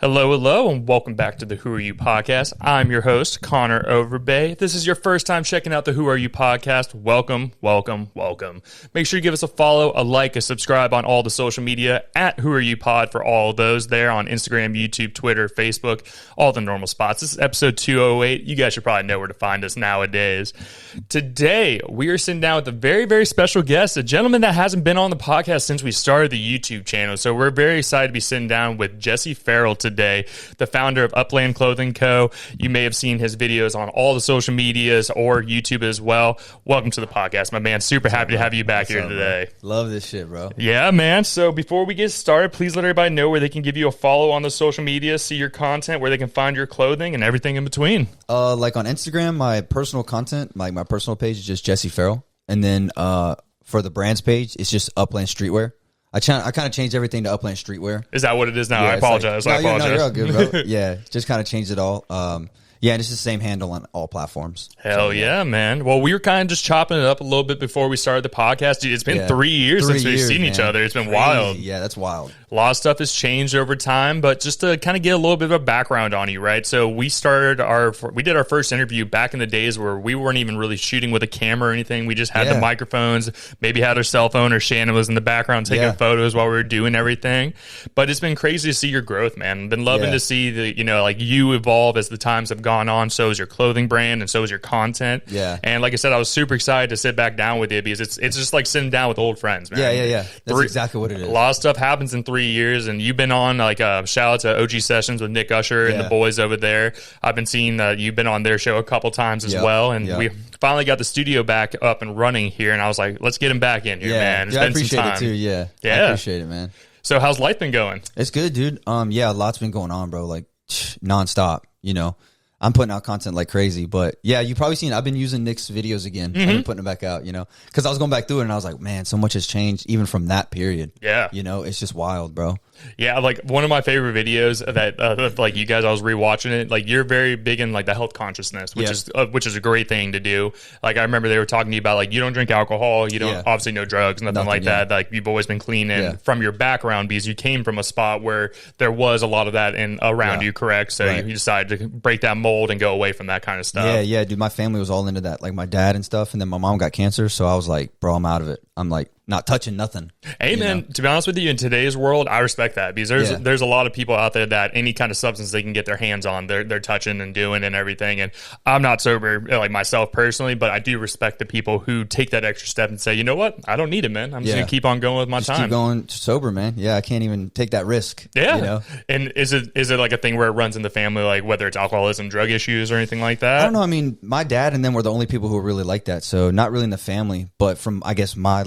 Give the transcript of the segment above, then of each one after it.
Hello, hello, and welcome back to the Who Are You podcast. I'm your host, Connor Overbay. If this is your first time checking out the Who Are You podcast, welcome, welcome, welcome. Make sure you give us a follow, a like, a subscribe on all the social media at Who Are You Pod for all of those there on Instagram, YouTube, Twitter, Facebook, all the normal spots. This is episode 208. You guys should probably know where to find us nowadays. Today, we are sitting down with a very, very special guest, a gentleman that hasn't been on the podcast since we started the YouTube channel. So we're very excited to be sitting down with Jesse Ferrell today, the founder of Upland Clothing Co. You may have seen his videos on all the social medias or YouTube as well. Welcome to the podcast, my man. Super happy to have you back here today. Bro? Love this shit, bro. Yeah, man. So before we get started, please let everybody know where they can give you a follow on the social media, see your content, where they can find your clothing and everything in between. Like on Instagram, my personal content, like my personal page is just Jesse Ferrell. And then for the brands page, it's just Upland Streetwear. I kind of changed everything to Upland Streetwear. Is that what it is now? Yeah, I apologize. Like, I apologize. You're all good, bro. Yeah, just kind of changed it all. Yeah, and it's the same handle on all platforms. Hell yeah, man. Well, we were kind of just chopping it up a little bit before we started the podcast. Dude, it's been 3 years since we've seen each other. It's been wild. Yeah, that's wild. A lot of stuff has changed over time, but just to kind of get a little bit of a background on you, right? So we did our first interview back in the days where we weren't even really shooting with a camera or anything. We just had the microphones, maybe had our cell phone, or Shannon was in the background taking photos while we were doing everything. But it's been crazy to see your growth, man. I've been loving to see you evolve as the times have gone on. So is your clothing brand, and so is your content. Yeah. And like I said, I was super excited to sit back down with you because it's just like sitting down with old friends, man. Yeah. That's exactly what it is. A lot of stuff happens in 3 years, and you've been on shout out to OG Sessions with Nick Usher and the boys over there. I've been seeing you've been on their show a couple times as well, and we finally got the studio back up and running here, and I was like, let's get him back in here, man. I appreciate it too. Yeah, I appreciate it, man. So how's life been going? It's good, dude. A lot's been going on, bro. Like nonstop. I'm putting out content like crazy, but yeah, you've probably seen, I've been using Nick's videos again. I've been putting it back out, because I was going back through it and I was like, man, so much has changed even from that period. Yeah. It's just wild, bro. Yeah, like one of my favorite videos that like you guys, I was rewatching it. Like you're very big in like the health consciousness, which is a great thing to do. Like I remember they were talking to you about like you don't drink alcohol, you don't obviously no drugs, nothing like that. Like you've always been clean and from your background because you came from a spot where there was a lot of that around you, correct? So you decided to break that mold and go away from that kind of stuff. Yeah, dude. My family was all into that, like my dad and stuff, and then my mom got cancer, so I was like, bro, I'm out of it. I'm like not touching nothing. Hey, man, to be honest with you, in today's world, I respect that because there's a lot of people out there that any kind of substance they can get their hands on, they're touching and doing and everything. And I'm not sober like myself personally, but I do respect the people who take that extra step and say, you know what, I don't need it, man. I'm just gonna keep on going with my time. Keep going sober, man. Yeah, I can't even take that risk. Yeah. And is it like a thing where it runs in the family, like whether it's alcoholism, drug issues, or anything like that? I don't know. I mean, my dad and them were the only people who were really like that. So not really in the family, but from I guess my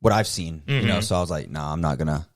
what I've seen, so I was like, nah,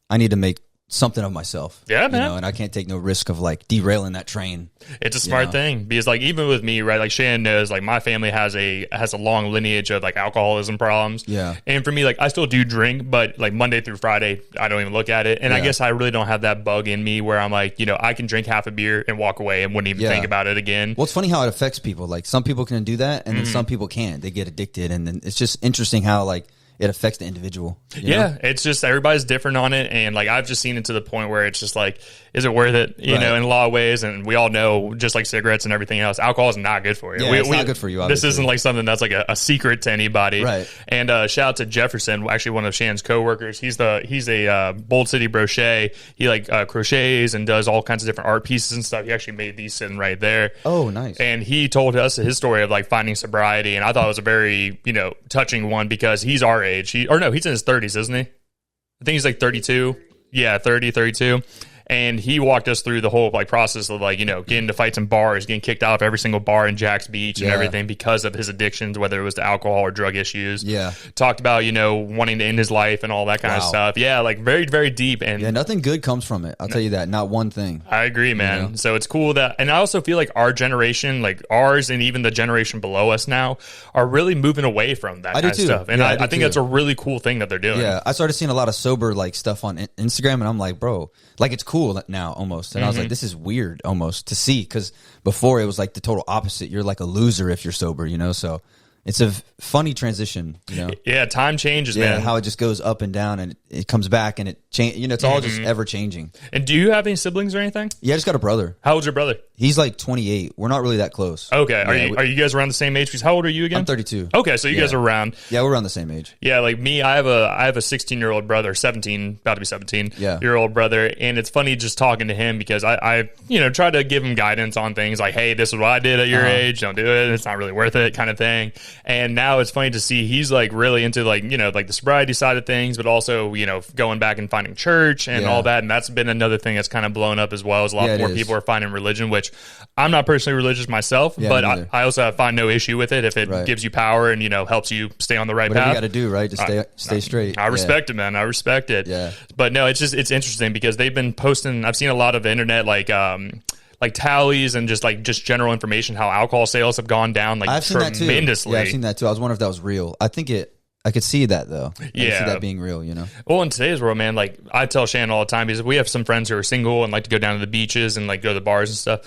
I need to make something of myself. Yeah, man. And I can't take no risk of like derailing that train. It's a smart thing because like even with me, right, like Shannon knows, like my family has a long lineage of like alcoholism problems. Yeah. And for me, like I still do drink, but like Monday through Friday, I don't even look at it. And I guess I really don't have that bug in me where I'm like, I can drink half a beer and walk away and wouldn't even think about it again. Well, it's funny how it affects people. Like some people can do that and then some people can't. They get addicted, and then it's just interesting how like it affects the individual. You know? It's just everybody's different on it, and like I've just seen it to the point where it's just like, is it worth it? You know, in a lot of ways, and we all know, just like cigarettes and everything else, alcohol is not good for you. Yeah, it's not good for you. Obviously. This isn't like something that's like a secret to anybody. Right. And shout out to Jefferson, actually one of Shannon's coworkers. He's a Bold City Brochet. He like crochets and does all kinds of different art pieces and stuff. He actually made these sitting right there. Oh, nice. And he told us his story of like finding sobriety, and I thought it was a very touching one because he's our age. He's in his 30s, isn't he? I think he's like 32. Yeah, 32. And he walked us through the whole like process of like, getting into fights in bars, getting kicked out of every single bar in Jack's Beach and everything because of his addictions, whether it was to alcohol or drug issues. Yeah. Talked about, wanting to end his life and all that kind of stuff. Yeah, like very, very deep. And nothing good comes from it. I'll tell you that. Not one thing. I agree, man. So it's cool that, and I also feel like our generation, like ours and even the generation below us now, are really moving away from that kind of stuff. And I think that's a really cool thing that they're doing. Yeah. I started seeing a lot of sober like stuff on Instagram, and I'm like, bro, like it's cool now almost. And I was like, this is weird almost to see, because before it was like the total opposite. You're like a loser if you're sober, so it's a funny transition, you know? Yeah, time changes, Yeah, man. how it just goes up and down and it comes back and it change. You know, it's all just ever changing. And do you have any siblings or anything? Yeah, I just got a brother. How old's your brother? He's like 28. We're not really that close. Okay. Yeah, Are you guys around the same age? Because how old are you again? I'm 32. Okay, so you guys are around. Yeah, we're around the same age. Yeah, like me, I have a 16-year-old brother, 17, about to be 17 Yeah. year old brother, and it's funny just talking to him because I try to give him guidance on things like, hey, this is what I did at your age, don't do it, it's not really worth it, kind of thing. And now it's funny to see he's like really into like the sobriety side of things, but also going back and finding church and all that, and that's been another thing that's kind of blown up as well. As a lot more people are finding religion, which I'm not personally religious myself, but I also find no issue with it if it gives you power and helps you stay on the right Whatever path. you got to do, right, to stay straight. I respect it, man. I respect it. Yeah. But no, it's interesting because they've been posting. I've seen a lot of the internet like tallies and just general information how alcohol sales have gone down I've seen that tremendously. too. Yeah, I've seen that too. I was wondering if that was real. I could see that though. I could see that being real, Well, in today's world, man, like I tell Shannon all the time because we have some friends who are single and like to go down to the beaches and like go to the bars and stuff.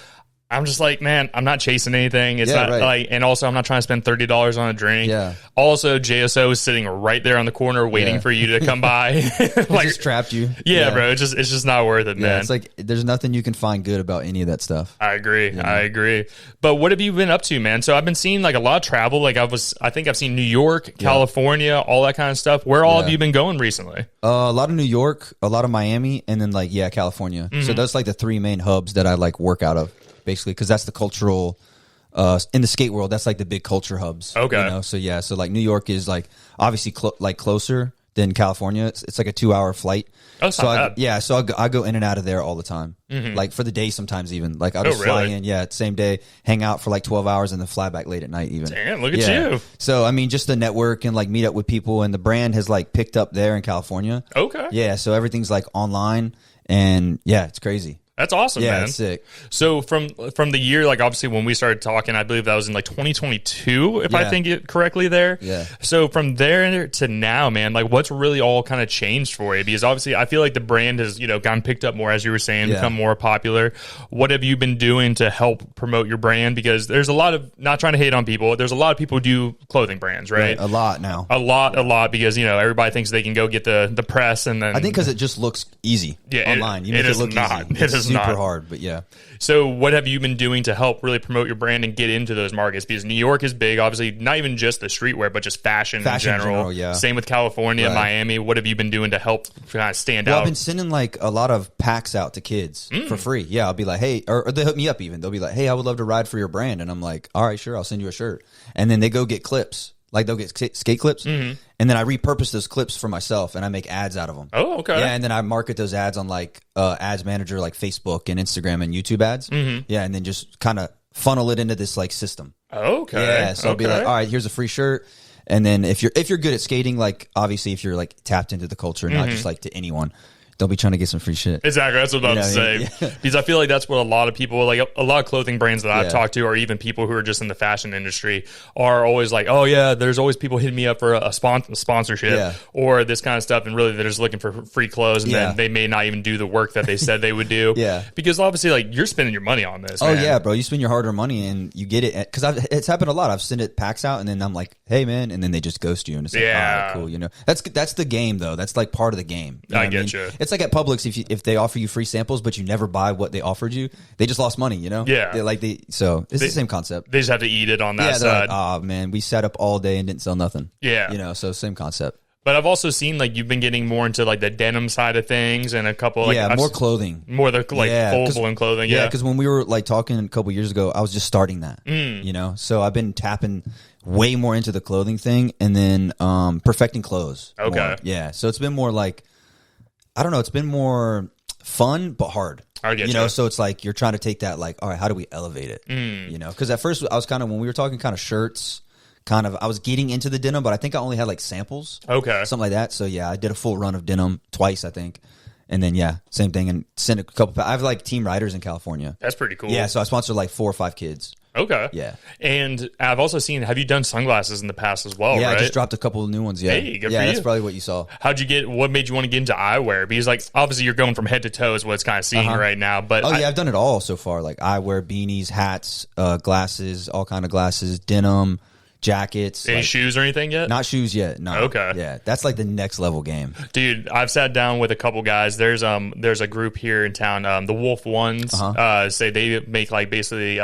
I'm just like, man, I'm not chasing anything. It's not like, and also I'm not trying to spend $30 on a drink. Yeah. Also, JSO is sitting right there on the corner waiting for you to come by. Like just trapped you. Yeah, bro. It's just not worth it, man. It's like there's nothing you can find good about any of that stuff. I agree. I agree. But what have you been up to, man? So I've been seeing like a lot of travel. Like I think I've seen New York, California, all that kind of stuff. Where all have you been going recently? A lot of New York, a lot of Miami, and then California. So that's like the three main hubs that I like work out of. Basically, because that's the cultural in the skate world. That's like the big culture hubs. Okay. So like New York is like obviously closer than California. It's like a 2-hour flight. Oh, so I go in and out of there all the time. Like for the day, sometimes even like I'll just fly in. Yeah, same day, hang out for like 12 hours, and then fly back late at night. Even. Damn, look at you. So I mean, just the network and like meet up with people, and the brand has like picked up there in California. Okay. Yeah, so everything's like online, and it's crazy. That's awesome, man. Yeah, it's sick. So from the year, like obviously when we started talking, I believe that was in like 2022, if I think it correctly there. Yeah. So from there to now, man, like what's really all kind of changed for you? Because obviously I feel like the brand has, gotten picked up more, as you were saying, become more popular. What have you been doing to help promote your brand? Because there's a lot of, not trying to hate on people, there's a lot of people who do clothing brands, right? A lot now. A lot, because, everybody thinks they can go get the press and then. I think because it just looks easy online. You make it look not. easy. It is super not hard, but yeah. So what have you been doing to help really promote your brand and get into those markets? Because New York is big, obviously, not even just the streetwear, but just fashion in general. Yeah. Same with California, Miami. What have you been doing to help kind of stand out? I've been sending like a lot of packs out to kids for free. Yeah, I'll be like, hey, or they hook me up even. They'll be like, hey, I would love to ride for your brand. And I'm like, all right, sure, I'll send you a shirt. And then they go get clips. Like they'll get skate clips, and then I repurpose those clips for myself, and I make ads out of them. Oh, okay. Yeah, and then I market those ads on like Ads Manager, like Facebook and Instagram and YouTube ads. Yeah, and then just kind of funnel it into this like system. Okay. Yeah, so I'll be like, all right, here's a free shirt, and then if you're good at skating, like obviously if you're like tapped into the culture, not just like to anyone. Don't be trying to get some free shit. Exactly. That's what I'm about to say. Yeah. Because I feel like that's what a lot of people, like a lot of clothing brands that I've talked to, or even people who are just in the fashion industry, are always like, oh, yeah, there's always people hitting me up for a sponsorship or this kind of stuff. And really, they're just looking for free clothes. And then they may not even do the work that they said they would do. Because obviously, like, you're spending your money on this. Oh, man. yeah, bro. You spend your hard earned money and you get it. Because it's happened a lot. I've sent it packs out and then I'm like, hey, man. And then they just ghost you. And it's like, all right, cool. That's the game, though. That's like part of the game. I get you. It's like at Publix, if they offer you free samples, but you never buy what they offered you, they just lost money, Yeah. So it's the same concept. They just have to eat it on that side. Like, oh, man, we sat up all day and didn't sell nothing. Yeah. So same concept. But I've also seen like you've been getting more into like the denim side of things and a couple like more clothing, more the like foldable and clothing. Yeah, because when we were like talking a couple years ago, I was just starting that. So I've been tapping way more into the clothing thing and then perfecting clothes. Okay, more. Yeah. So it's been more like I don't know. It's been more fun but hard. I get you. So it's like you're trying to take that like, all right, how do we elevate it? Because at first I was kind of when we were talking kind of shirts. I was getting into the denim, but I think I only had like samples. Okay. Something like that. So yeah, I did a full run of denim twice, I think. And then same thing and sent a couple. I have like team riders in California. That's pretty cool. Yeah, so I sponsored like 4 or 5 kids. Okay. Yeah. And I've also seen, have you done sunglasses in the past as well, Yeah, right? I just dropped a couple of new ones, Hey, good for you. that's probably what you saw. What made you want to get into eyewear? Because like, obviously you're going from head to toe is what it's kind of seeing right now. But I've done it all so far. Like eyewear, beanies, hats, glasses, all kind of glasses, denim, jackets. Any shoes or anything yet? Not shoes yet. No. Okay. Yeah, that's like the next level game. Dude, I've sat down with a couple guys. There's a group here in town, the Wolf Ones. Say they make like basically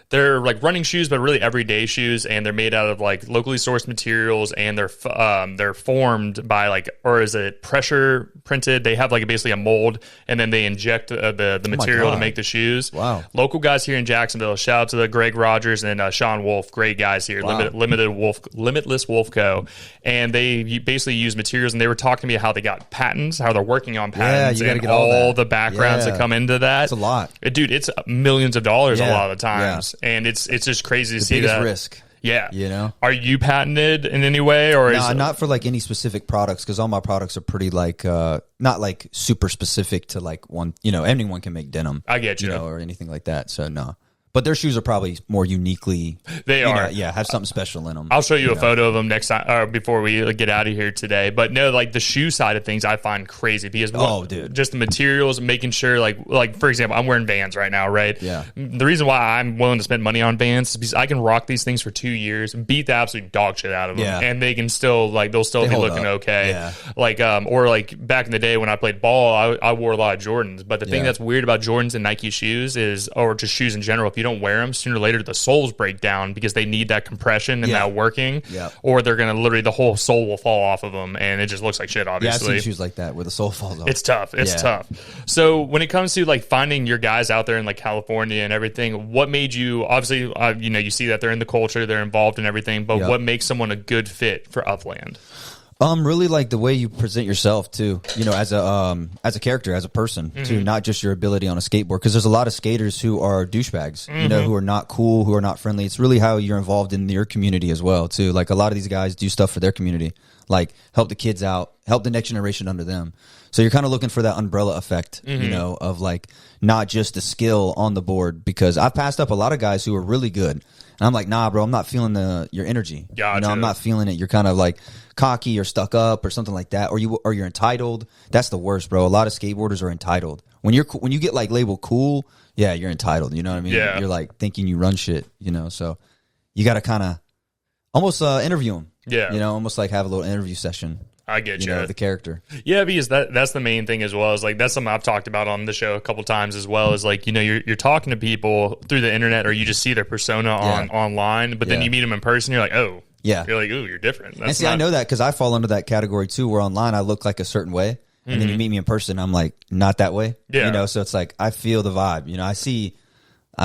they're like running shoes, but really everyday shoes, and they're made out of like locally sourced materials, and they're formed by like, or is it pressure printed? They have like basically a mold, and then they inject the material to make the shoes. Wow. Local guys here in Jacksonville. Shout out to the Greg Rogers and Sean Wolf, great guys here. Wow. Limitless Wolf Co. And they basically use materials, and they were talking to me how they got patents, how they're working on patents, you gotta and get all the backgrounds that come into that. It's a lot, dude. It's millions of dollars a lot of the times. And it's just crazy to see that risk. Yeah, you know. Are you patented in any way, or not for like any specific products? Because all my products are pretty like not like super specific to like one. You know, anyone can make denim. I get you, know, or anything like that. So no. But their shoes are probably more uniquely. They are, have something special in them. I'll show you a photo of them next time, or before we get out of here today. But no, like the shoe side of things, I find crazy because just the materials, making sure, like for example, I'm wearing Vans right now, right? Yeah. The reason why I'm willing to spend money on Vans is because I can rock these things for 2 years, beat the absolute dog shit out of them, and they can still they'll still be looking okay. Yeah. Like or like back in the day when I played ball, I wore a lot of Jordans. But the thing that's weird about Jordans and Nike shoes is, or just shoes in general, if you don't wear them, sooner or later the soles break down because they need that compression and that working, or they're gonna literally the whole sole will fall off of them, and it just looks like shit. Obviously, I've seen shoes like that where the sole falls off. It's tough. It's tough. So when it comes to like finding your guys out there in like California and everything, what made you? Obviously, you see that they're in the culture, they're involved in everything, but what makes someone a good fit for Upland? Really like the way you present yourself too, as a character, as a person too, not just your ability on a skateboard. Because there's a lot of skaters who are douchebags, who are not cool, who are not friendly. It's really how you're involved in your community as well too. Like a lot of these guys do stuff for their community, like help the kids out, help the next generation under them. So you're kind of looking for that umbrella effect, of like not just the skill on the board. Because I've passed up a lot of guys who are really good. And I'm like, nah, bro, I'm not feeling your energy. Gotcha. I'm not feeling it. You're kind of like cocky or stuck up or something like that, or you're entitled. That's the worst, bro. A lot of skateboarders are entitled. When you get like labeled cool, you're entitled. You know what I mean? Yeah. You're like thinking you run shit. So you got to kind of almost interview them. Yeah. Almost like have a little interview session. I get you. The character. Yeah, because that's the main thing as well. Is like that's something I've talked about on the show a couple times as well. Is like you're talking to people through the internet, or you just see their persona online, but then you meet them in person, you're like, oh, you're like, ooh, you're different. And see, I know that because I fall under that category too. Where online I look like a certain way, and then you meet me in person, I'm like not that way. Yeah, so it's like I feel the vibe. I see.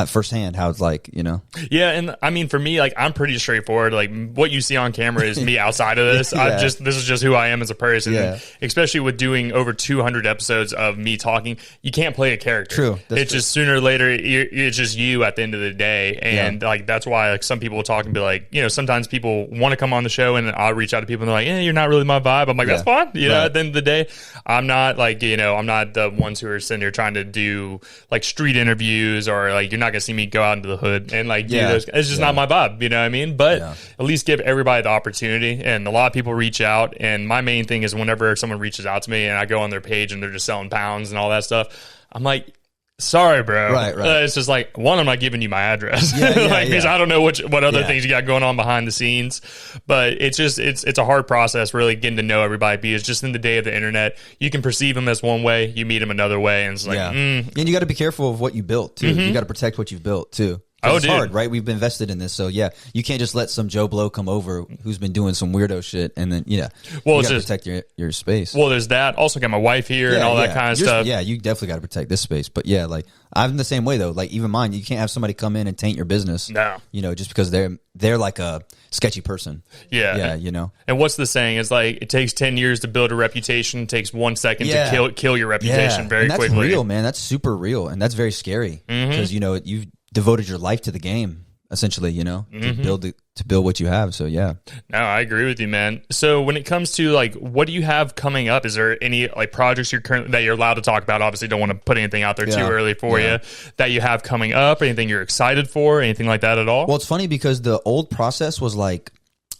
Firsthand how it's like, Yeah, and I mean, for me, like, I'm pretty straightforward. Like, what you see on camera is me outside of this. This is just who I am as a person. Yeah. Especially with doing over 200 episodes of me talking, you can't play a character. True. It's just sooner or later, it's just you at the end of the day. And like, that's why like some people will talk and be like, sometimes people want to come on the show, and I'll reach out to people and they're like, you're not really my vibe. I'm like, that's fine. At the end of the day, I'm not like, I'm not the ones who are sitting there trying to do like street interviews, or like, you're not gonna see me go out into the hood and like do those. It's just not my vibe, you know what I mean? But at least give everybody the opportunity. And a lot of people reach out, and my main thing is whenever someone reaches out to me and I go on their page and they're just selling pounds and all that stuff, I'm like, sorry, bro. Right. It's just like, one, I'm not giving you my address. Because I don't know what other things you got going on behind the scenes. But it's just, it's a hard process really getting to know everybody, because just in the day of the internet, you can perceive them as one way, you meet them another way, and it's like, And you got to be careful of what you built too. You got to protect what you've built too. It's hard, right? We've been invested in this, so you can't just let some Joe Blow come over who's been doing some weirdo shit, and then you got to protect your space. Well, there's that. Also, got my wife here and all that kind of stuff. Yeah, you definitely got to protect this space. But like I'm the same way though. Like even mine, you can't have somebody come in and taint your business. No, just because they're like a sketchy person. Yeah. And what's the saying? It's like it takes 10 years to build a reputation. It takes 1 second to kill your reputation very quickly. That's real, man. That's super real, and that's very scary because you've devoted your life to the game, essentially, to build what you have. So no, I agree with you, man. So when it comes to like, what do you have coming up? Is there any like projects that you're allowed to talk about? Obviously, don't want to put anything out there too early for you that you have coming up. Anything you're excited for? Anything like that at all? Well, it's funny because the old process was like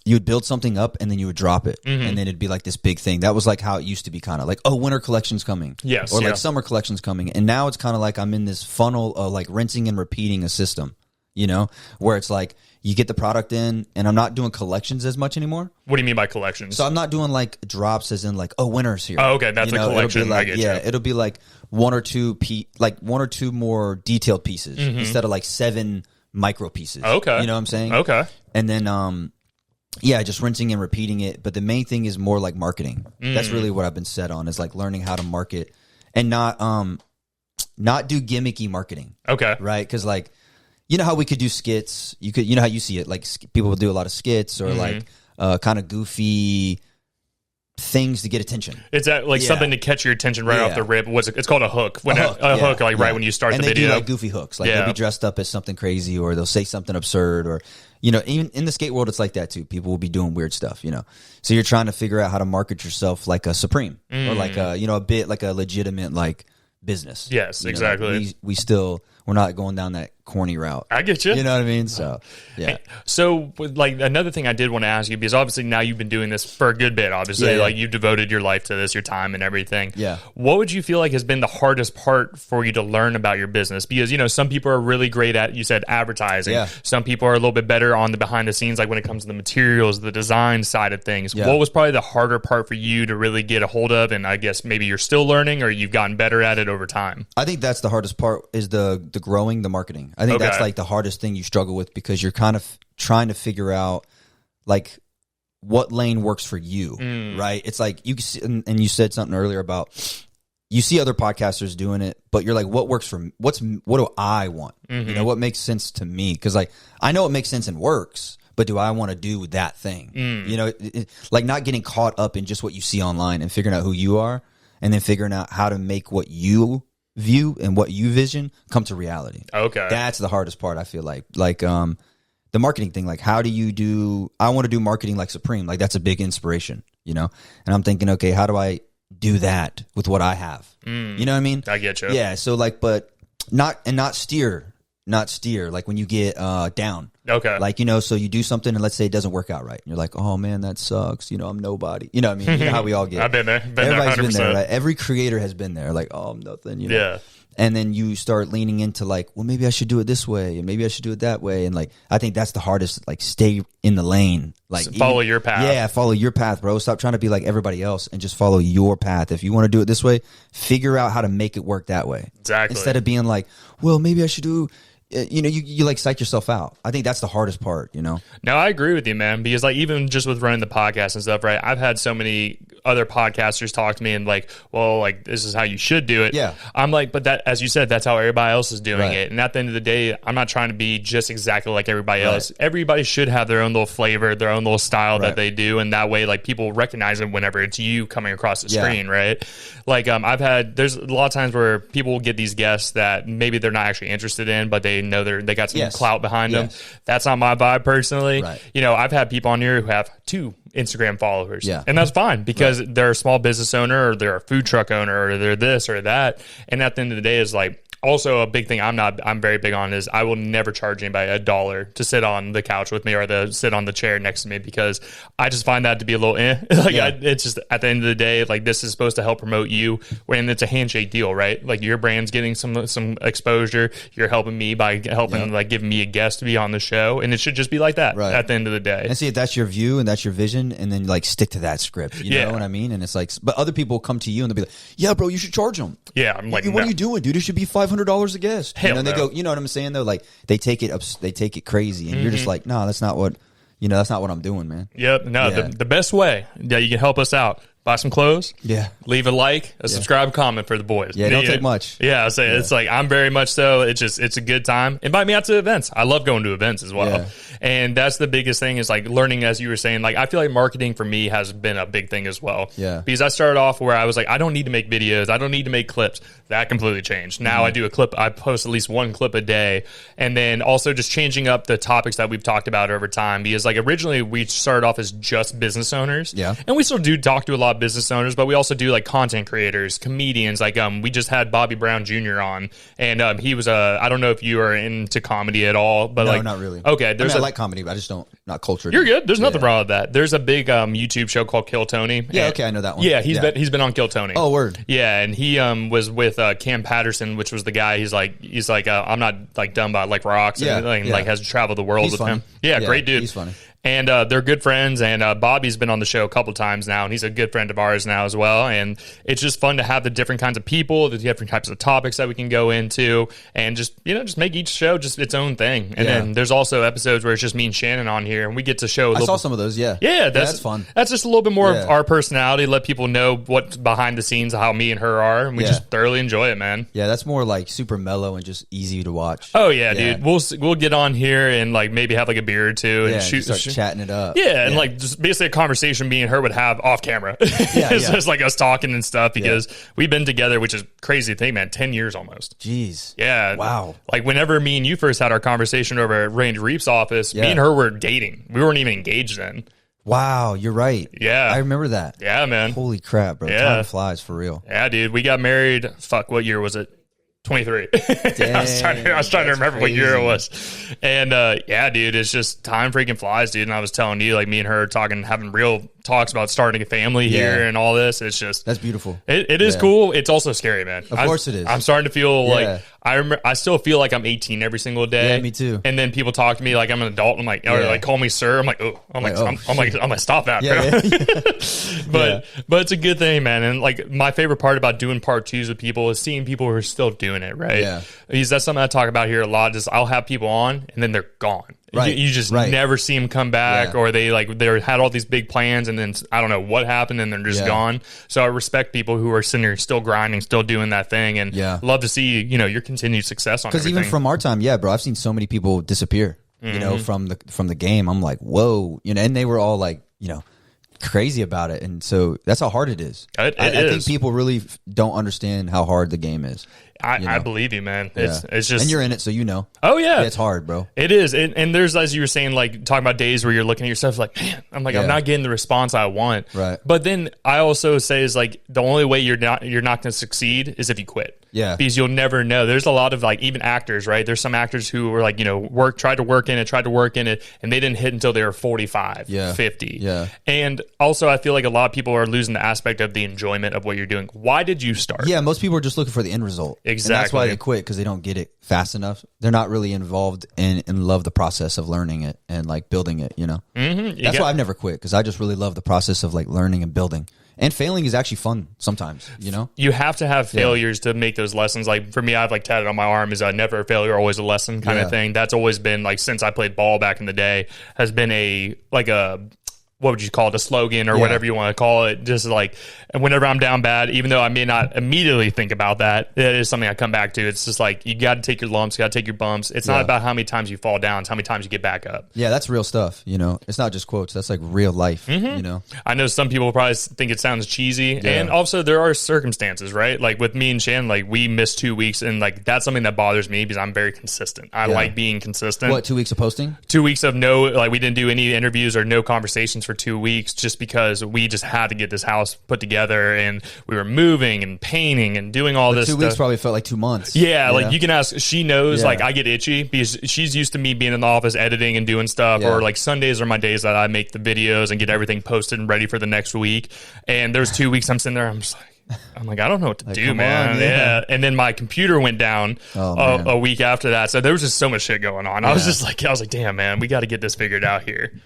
you would build something up and then you would drop it, and then it'd be like this big thing. That was like how it used to be, kind of like, oh, winter collection's coming, or like summer collection's coming, and now it's kind of like I'm in this funnel of like rinsing and repeating a system. you know, where it's like you get the product in, and I'm not doing collections as much anymore. What do you mean by collections? So I'm not doing like drops as in like, oh, winter's here. Oh, okay, that's a collection. It'll be like, I get you. It'll be like one or two more detailed pieces instead of like 7 micro pieces. Okay. You know what I'm saying? Okay. And then just rinsing and repeating it. But the main thing is more like marketing. That's really what I've been set on, is like learning how to market and not do gimmicky marketing. Okay. Right? Because like, you know how we could do skits? You know how you see it? Like people will do a lot of skits or like kind of goofy things to get attention. It's like something to catch your attention right off the rip. It's called a hook. Hook, like right when you start and the video. And they do like goofy hooks. Like they'll be dressed up as something crazy, or they'll say something absurd, or, you know, even in the skate world, it's like that too. People will be doing weird stuff, you know. So you're trying to figure out how to market yourself like a Supreme or like a, you know, a bit like a legitimate like business. Yes, you know, exactly. We're not going down that corny route. I get you. You know what I mean? So, yeah. So, like, another thing I did want to ask you, because obviously now you've been doing this for a good bit, obviously. Yeah. Like, you've devoted your life to this, your time and everything. Yeah. What would you feel like has been the hardest part for you to learn about your business? Because, you know, some people are really great at, you said, advertising. Yeah. Some people are a little bit better on the behind the scenes, like when it comes to the materials, the design side of things. Yeah. What was probably the harder part for you to really get a hold of? And I guess maybe you're still learning, or you've gotten better at it over time. I think that's the hardest part, is the growing, the marketing. I think that's like the hardest thing you struggle with, because you're kind of trying to figure out like what lane works for you, right? It's like you see, and you said something earlier about you see other podcasters doing it, but you're like, what works for me? What do I want? You know, what makes sense to me? Because like I know it makes sense and works, but do I want to do that thing? You know, like not getting caught up in just what you see online and figuring out who you are, and then figuring out how to make what you view and what you vision come to reality. Okay. That's the hardest part, I feel like. Like the marketing thing, like how do you do, I want to do marketing like Supreme. Like that's a big inspiration, you know? And I'm thinking, okay, how do I do that with what I have? You know what I mean? I get you. Yeah, so like, but not steer like when you get down. Okay. Like, you know, so you do something and let's say it doesn't work out right. And you're like, oh man, that sucks. You know, I'm nobody. You know what I mean? You know how we all get. I've been there. Everybody's 100%. been there. Right? Every creator has been there. Like, oh, I'm nothing. You know? Yeah. And then you start leaning into like, well, maybe I should do it this way, and maybe I should do it that way. And like, I think that's the hardest. Like, stay in the lane. Like, So follow your path. Yeah, follow your path, bro. Stop trying to be like everybody else and just follow your path. If you want to do it this way, figure out how to make it work that way. Exactly. Instead of being like, well, maybe I should do. You know, you like psych yourself out. I think that's the hardest part, you know? No, I agree with you, man, because like even just with running the podcast and stuff, right? I've had so many other podcasters talk to me and like, well, like this is how you should do it. Yeah. I'm like, but that, as you said, that's how everybody else is doing Right. it. And at the end of the day, I'm not trying to be just exactly like everybody else. Everybody should have their own little flavor, their own little style that they do. And that way, like people recognize it whenever it's you coming across the screen, right? Like there's a lot of times where people will get these guests that maybe they're not actually interested in, but they know they got some clout behind them. That's not my vibe personally. Right. You know, I've had people on here who have 2 Instagram followers. Yeah. And that's fine because they're a small business owner or they're a food truck owner or they're this or that. And at the end of the day is like, also a big thing I'm very big on is I will never charge anybody $1 to sit on the couch with me or to sit on the chair next to me, because I just find that to be a little it's just at the end of the day, like this is supposed to help promote you when it's a handshake deal, right? Like your brand's getting some exposure. You're helping me by helping like giving me a guest to be on the show, and it should just be like that at the end of the day. And see, if that's your view and that's your vision, and then like stick to that script, you know what I mean? And it's like, but other people come to you and they'll be like, yeah, bro, you should charge them. Yeah. I'm like, what are you doing, dude? It should be $500 a guest. Hell You know, and they go, you know what I'm saying though? Like they take it crazy, and you're just like, no, that's not what I'm doing, man. Yep. No, the best way that you can help us out, buy some clothes. Yeah. Leave a like, a subscribe, comment for the boys. Yeah, don't take much. Yeah, I say it's like I'm very much so. It's a good time. Invite me out to events. I love going to events as well. Yeah. And that's the biggest thing is like learning, as you were saying. Like I feel like marketing for me has been a big thing as well. Yeah. Because I started off where I was like, I don't need to make videos. I don't need to make clips. That completely changed. Now I do a clip. I post at least 1 clip a day, and then also just changing up the topics that we've talked about over time. Because like originally we started off as just business owners. Yeah. And we still do talk to a lot of about business owners, but we also do like content creators, comedians. Like we just had Bobby Brown Jr. on, and he was I don't know if you are into comedy at all, but No, like not really. Okay, I like comedy, but I just not cultured. You're good. There's nothing wrong with that. There's a big YouTube show called Kill Tony. Yeah, okay, I know that one. Yeah, he's been on Kill Tony. Oh, word. Yeah, and he was with Cam Patterson, which was the guy. He's like I'm not like dumb about like rocks, and like has traveled the world He's with funny. him. Yeah, great dude. He's funny. And they're good friends, and Bobby's been on the show a couple times now, and he's a good friend of ours now as well. And it's just fun to have the different kinds of people, the different types of topics that we can go into, and just make each show just its own thing. And then there's also episodes where it's just me and Shannon on here, and we get to show. I saw some of those. Yeah, that's fun. That's just a little bit more of our personality. Let people know what's behind the scenes, how me and her are, and we just thoroughly enjoy it, man. Yeah, that's more like super mellow and just easy to watch. Oh yeah, dude. We'll get on here and like maybe have like a beer or two and start chatting it up. Yeah, and like just basically a conversation me and her would have off camera. It's just like us talking and stuff because we've been together, which is crazy thing, man. 10 years almost. Jeez. Yeah. Wow. Like whenever me and you first had our conversation over at Randy Reep's office, me and her were dating. We weren't even engaged then. Wow, you're right. Yeah. I remember that. Yeah, man. Holy crap, bro. Time flies for real. Yeah, dude. We got married. Fuck, what year was it? 23. I was trying to remember what year it was. And yeah, dude, it's just time freaking flies, dude. And I was telling you, like me and her talking, having real talks about starting a family here and all this. It's just that's beautiful. It is cool. It's also scary, man. Of course it is. I'm starting to feel like I still feel like I'm 18 every single day. Yeah, me too. And then people talk to me like I'm an adult. I'm like, or like call me sir. I'm like, I'm like, stop that, bro. But it's a good thing, man. And like my favorite part about doing part twos with people is seeing people who are still doing it, right? Yeah. Because that's something I talk about here a lot. Is I'll have people on and then they're gone. Right. You just never see them come back, or they had all these big plans and then I don't know what happened and they're just gone. So I respect people who are sitting there still grinding, still doing that thing, and love to see your continued success on everything. Because even from our time, bro, I've seen so many people disappear. From the game. I'm like, whoa, and they were all like, crazy about it, and so that's how hard it is. I think people really don't understand how hard the game is. I believe you, man. It's just, and you're in it, so Oh yeah, it's hard, bro. It is, and there's, as you were saying, like talking about days where you're looking at yourself like, man, I'm like, I'm not getting the response I want. Right. But then I also say is like the only way you're not going to succeed is if you quit. Yeah. Because you'll never know. There's a lot of like even actors, right? There's some actors who were like, tried to work in it, and they didn't hit until they were 45, 50. Yeah. And also I feel like a lot of people are losing the aspect of the enjoyment of what you're doing. Why did you start? Yeah, most people are just looking for the end result. Exactly. And that's why they quit, because they don't get it fast enough. They're not really involved and love the process of learning it and like building it, Mm-hmm. That's why I've never quit, because I just really love the process of like learning and building. And failing is actually fun sometimes, You have to have failures to make those lessons. Like for me, I've like tatted on my arm is never a failure, always a lesson kind of thing. That's always been like since I played ball back in the day has been a what would you call it, a slogan or whatever you want to call it. Just like whenever I'm down bad, even though I may not immediately think about that, it is something I come back to. It's just like you got to take your lumps, you got to take your bumps. It's not about how many times you fall down, it's how many times you get back up. Yeah, that's real stuff. It's not just quotes. That's like real life. Mm-hmm. I know some people probably think it sounds cheesy, and also there are circumstances, right? Like with me and Shan, like we missed 2 weeks, and like that's something that bothers me because I'm very consistent. I like being consistent. What, 2 weeks of posting? 2 weeks of we didn't do any interviews or no conversations for 2 weeks, just because we just had to get this house put together, and we were moving and painting and doing all this 2 stuff. weeks probably felt like 2 months. Yeah, like you can ask, she knows, like I get itchy because she's used to me being in the office editing and doing stuff, or like Sundays are my days that I make the videos and get everything posted and ready for the next week. And there's 2 weeks I'm sitting there, I'm just like, I don't know what to do, man. Yeah. And then my computer went down a week after that. So there was just so much shit going on. I was like, damn, man, we got to get this figured out here.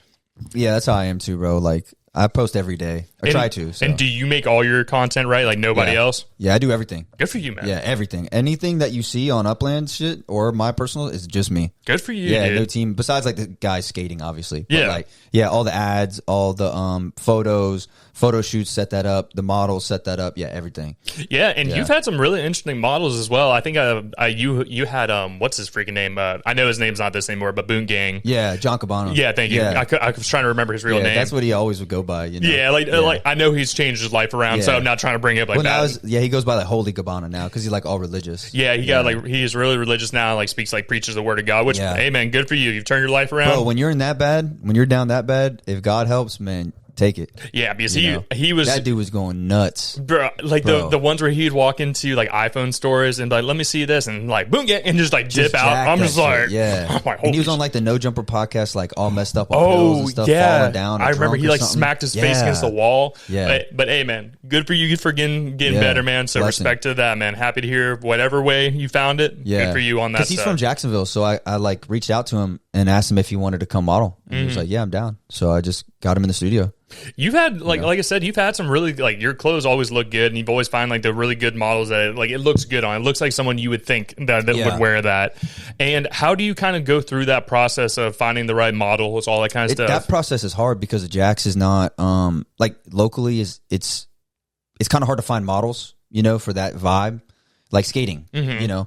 Yeah, that's how I am too, bro. Like I post every day. I try to. So. And do you make all your content, right? Like nobody else? Yeah, I do everything. Good for you, man. Yeah, everything. Anything that you see on Upland shit or my personal is just me. Good for you, yeah, dude. no team. Besides like the guys skating, obviously. But yeah. Like, all the ads, all the photos, photo shoots, set that up. The models, set that up. Yeah, everything. Yeah, and you've had some really interesting models as well. I think you had, what's his freaking name? I know his name's not this anymore, but Boon Gang. Yeah, John Cabana. Yeah, thank you. Yeah. I was trying to remember his real name. That's what he always would go by, Yeah, like I know he's changed his life around, so I'm not trying to bring it up like that. He goes by like Holy Cabana now because he's like all religious. Yeah, he's really religious now, like speaks like preaches the word of God, which, hey man, good for you. You've turned your life around. Bro, when you're in that bad, when you're down that bad, if God helps, man, take it. Yeah, because he was, that dude was going nuts, bro. Like the ones where he'd walk into like iPhone stores and be like, let me see this, and like boom, and just like dip out. I'm just like, yeah. I'm like, and he was on like the No Jumper podcast, like all messed up on pills and stuff, falling down. I remember he like smacked his face against the wall. Yeah, but hey, man, good for you for getting better, man. So respect to that, man. Happy to hear whatever way you found it. Yeah, good for you on that. Because he's from Jacksonville, so I like reached out to him and asked him if he wanted to come model, and he was like, yeah, I'm down. So I just got him in the studio. You've had like I said, you've had some really like your clothes always look good, and you've always find like the really good models that like it looks good on. It looks like someone you would think that would wear that. And how do you kind of go through that process of finding the right models, all that kind of stuff? That process is hard because Jax is not like locally it's kind of hard to find models, you know, for that vibe. Like skating, you know,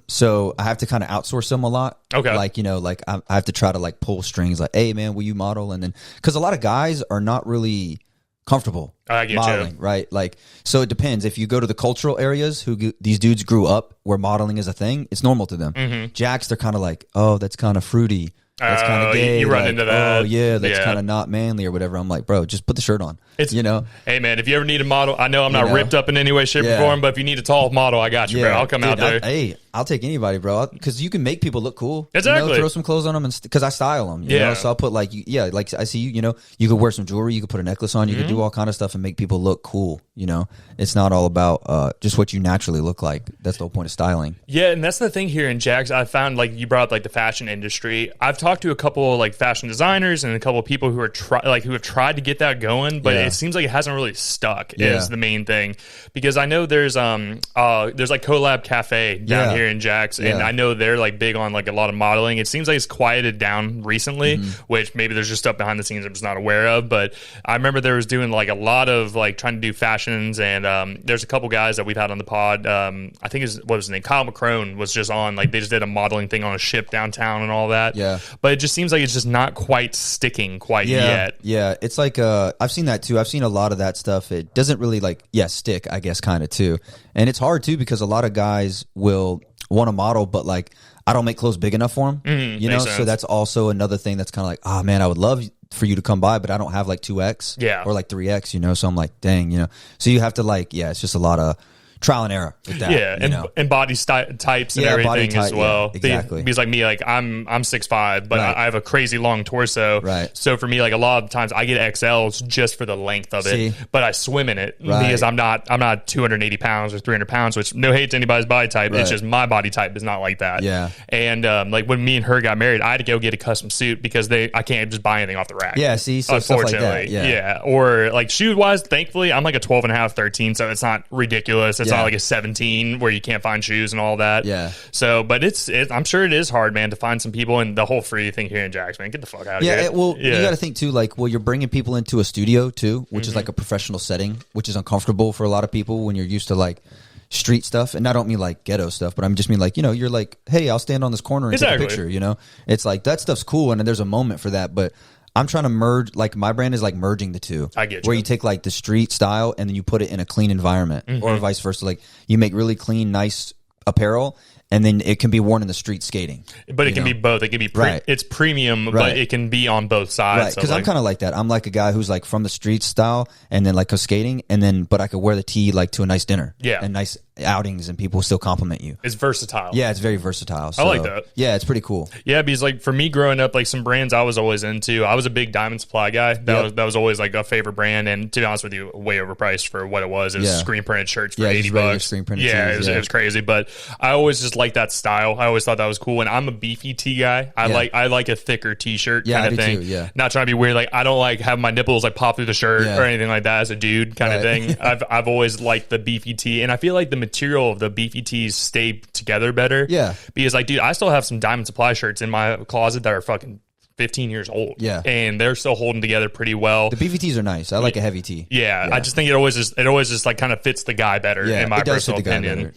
so I have to kind of outsource them a lot. Okay, like you know, like I have to try to like pull strings. Like, hey man, will you model? And then because a lot of guys are not really comfortable modeling, right? Like, so it depends. If you go to the cultural areas, these dudes grew up where modeling is a thing, it's normal to them. Jacks, they're kind of like, oh, that's kind of fruity. That's kind of gay. You run into that. Oh yeah, that's kind of not manly or whatever. I'm like, bro, just put the shirt on. You know. Hey man, if you ever need a model, I know I'm not ripped up in any way, shape, or form, but if you need a tall model, I got you, bro. I'll come out there. I'll take anybody, bro, because you can make people look cool. Exactly. You know, throw some clothes on them, and because I style them. You know? So I'll put like like I see you. You know, you could wear some jewelry, you could put a necklace on, you could do all kind of stuff and make people look cool. You know, it's not all about just what you naturally look like. That's the whole point of styling. Yeah, and that's the thing here in Jax. I found like you brought up like the fashion industry. I've talked to a couple like fashion designers and a couple of people who are who have tried to get that going, but it seems like it hasn't really stuck. Is the main thing, because I know there's like Collab Cafe down here in Jax, and I know they're like big on like a lot of modeling. It seems like it's quieted down recently, which maybe there's just stuff behind the scenes I'm just not aware of. But I remember there was doing like a lot of like trying to do fashions, and there's a couple guys that we've had on the pod. I think what was his name? Kyle McCrone was just on, like they just did a modeling thing on a ship downtown and all that. Yeah, but it just seems like it's just not quite sticking yet. Yeah, it's like I've seen that too. I've seen a lot of that stuff. It doesn't really like stick, I guess, kind of too. And it's hard too because a lot of guys will want to model, but like I don't make clothes big enough for them. You know, so that's also another thing that's kind of like, oh man, I would love for you to come by, but I don't have like 2X or like 3X, you know, so I'm like, dang, you know, so you have to like, it's just a lot of trial and error with that. And body types and everything as well. Exactly. Because like me, like I'm 6'5", but I have a crazy long torso. Right. So for me, like a lot of times I get XLs just for the length of it, but I swim in it because I'm not 280 pounds or 300 pounds, which no hate to anybody's body type. It's just my body type is not like that. Yeah. And like when me and her got married, I had to go get a custom suit because I can't just buy anything off the rack. Yeah. See, so unfortunately, stuff like that. Yeah. Or like shoe wise, thankfully I'm like a 12 and a half, 13, so it's not ridiculous. It's not like a 17 where you can't find shoes and all that. Yeah. So, but I'm sure it is hard, man, to find some people, and the whole free thing here in Jax, man. Get the fuck out of here. You got to think too, like, you're bringing people into a studio too, which is like a professional setting, which is uncomfortable for a lot of people when you're used to like street stuff. And I don't mean like ghetto stuff, but I'm just mean like, you know, you're like, hey, I'll stand on this corner and take a picture, you know? It's like that stuff's cool, and there's a moment for that, but I'm trying to merge, like my brand is like merging the two. I get you. Where you take like the street style and then you put it in a clean environment, or vice versa. Like you make really clean, nice apparel, and then it can be worn in the street skating. But it can be both. It can be it's premium, but it can be on both sides. Right, because I'm kind of like that. I'm like a guy who's like from the street style, and then like go skating, and then but I could wear the tee like to a nice dinner, and nice outings, and people still compliment you. It's versatile. Yeah, it's very versatile. So, I like that. Yeah, it's pretty cool. Yeah, because like for me growing up, like some brands I was always into. I was a big Diamond Supply guy. That was always like a favorite brand, and to be honest with you, way overpriced for what it was. It was screen printed shirts for $80. Screen printed tees, it was crazy. But I always just liked that style. I always thought that was cool, and I'm a beefy tee guy. I like a thicker t-shirt kind of thing. Too, not trying to be weird. Like I don't like having my nipples like pop through the shirt or anything like that as a dude kind of thing. I've always liked the beefy tee, and I feel like the material of the beefy tees stay together better. Yeah, because like, dude, I still have some Diamond Supply shirts in my closet that are fucking 15 years old. Yeah. And they're still holding together pretty well. The BVTs are nice. I like a heavy tee. Yeah. I just think it always just like kind of fits the guy better in my personal opinion.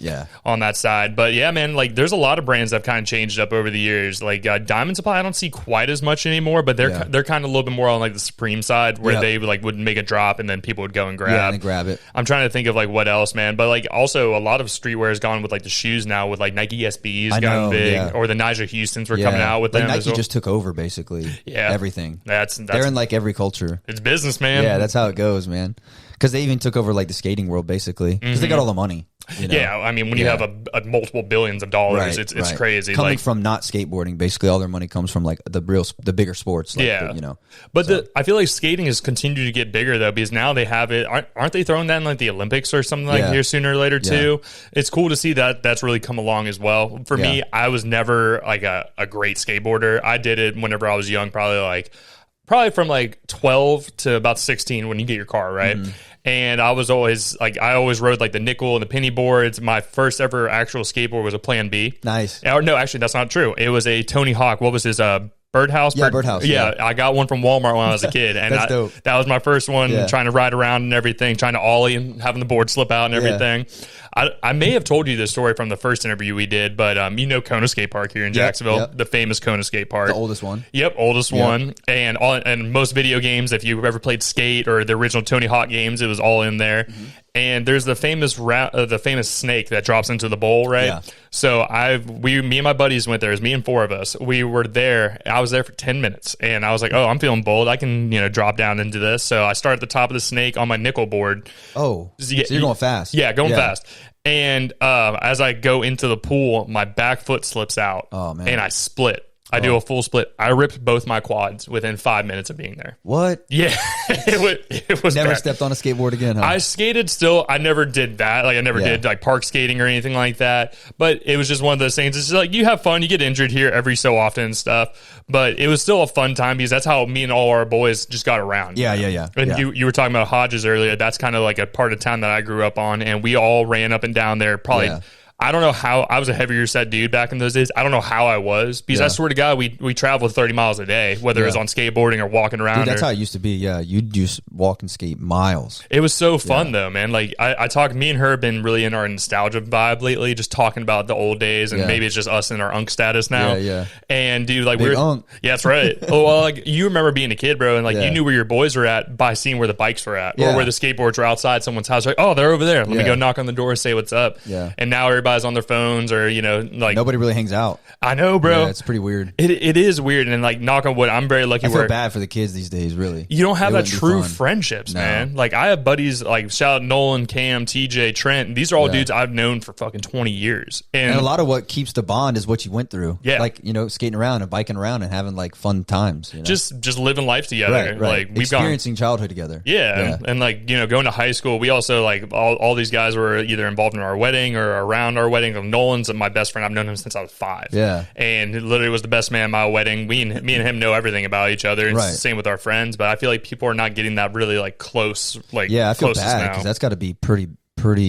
On that side. But yeah, man, like there's a lot of brands that have kind of changed up over the years. Like Diamond Supply, I don't see quite as much anymore, but they're kind of a little bit more on like the Supreme side where they like would make a drop and then people would go and grab it. I'm trying to think of like what else, man. But like also a lot of streetwear has gone with like the shoes now with like Nike SBs gotten big or the Nigel Houstons were coming out with them. Nike just took over basically. basically Yeah. everything. That's They're in like every culture. It's business, man. Yeah, that's how it goes, man. Because they even took over like the skating world, basically, because they got all the money. You know? Yeah, I mean, when you have a multiple billions of dollars, it's crazy. Coming like, from not skateboarding, basically, all their money comes from like the bigger sports. Like yeah, you know. But I feel like skating has continued to get bigger though, because now they have it. Aren't they throwing that in like the Olympics or something like here sooner or later too? It's cool to see that that's really come along as well. For me, I was never like a great skateboarder. I did it whenever I was young, probably from like 12 to about 16 when you get your car, right? And I was always like, I always rode like the nickel and the penny boards. My first ever actual skateboard was a Plan B. Nice. Or no, actually, that's not true. It was a Tony Hawk. What was his Birdhouse? Yeah, Birdhouse. Yeah, I got one from Walmart when I was a kid, and That's dope. That was my first one. Trying to ride around and everything, trying to ollie and having the board slip out and everything. I may have told you this story from the first interview we did, but you know Kona Skate Park here in Jacksonville, the famous Kona Skate Park, the oldest one. Yep, oldest one, and most video games. If you ever played Skate or the original Tony Hawk games, it was all in there. And there's the famous snake that drops into the bowl, right? Yeah. So me and my buddies went there. It was me and 4 of us. We were there. I was there for 10 minutes, and I was like, "Oh, I'm feeling bold. I can drop down into this." So I start at the top of the snake on my nickel board. Oh, so you're going fast. Yeah, going fast. And as I go into the pool, my back foot slips out. Oh man! And I split. I do a full split. I ripped both my quads within 5 minutes of being there. What? Yeah. it was never bad. stepped on a skateboard again, huh? I skated still. I never did that. Like I never did like park skating or anything like that. But it was just one of those things. It's just like you have fun. You get injured here every so often and stuff. But it was still a fun time because that's how me and all our boys just got around. Yeah. And you were talking about Hodges earlier. That's kind of like a part of town that I grew up on. And we all ran up and down there probably. Yeah. I don't know how I was a heavier set dude back in those days. I don't know how I was because I swear to God, we traveled 30 miles a day, whether it was on skateboarding or walking around. Dude, that's how it used to be. Yeah, you'd just walk and skate miles. It was so fun though, man. Like I talk, me and her have been really in our nostalgia vibe lately, just talking about the old days, and maybe it's just us in our unk status now. Yeah. And dude, like Big unk. Yeah, that's right. Well, like you remember being a kid, bro, and like you knew where your boys were at by seeing where the bikes were at, or where the skateboards were outside someone's house. Like, oh, they're over there. Let me go knock on the door and say what's up. Yeah. And now everybody's on their phones. Or like nobody really hangs out. I know, bro. Yeah, it's pretty weird. It is weird, and like knock on wood, I'm very lucky. I feel bad for the kids these days. Really, you don't have that true friendships, man. Like I have buddies like shout out Nolan, Cam, TJ, Trent. These are all dudes I've known for fucking 20 years, and a lot of what keeps the bond is what you went through. Yeah, like skating around and biking around and having like fun times. Just living life together. Right. Like we've experiencing childhood together. Yeah, and like going to high school, we also like all these guys were either involved in our wedding or around our wedding. Nolan's my best friend. I've known him since I was 5. Yeah. And he literally was the best man at my wedding. Me and him know everything about each other. It's the same with our friends, but I feel like people are not getting that really like close, like I feel bad because that's got to be pretty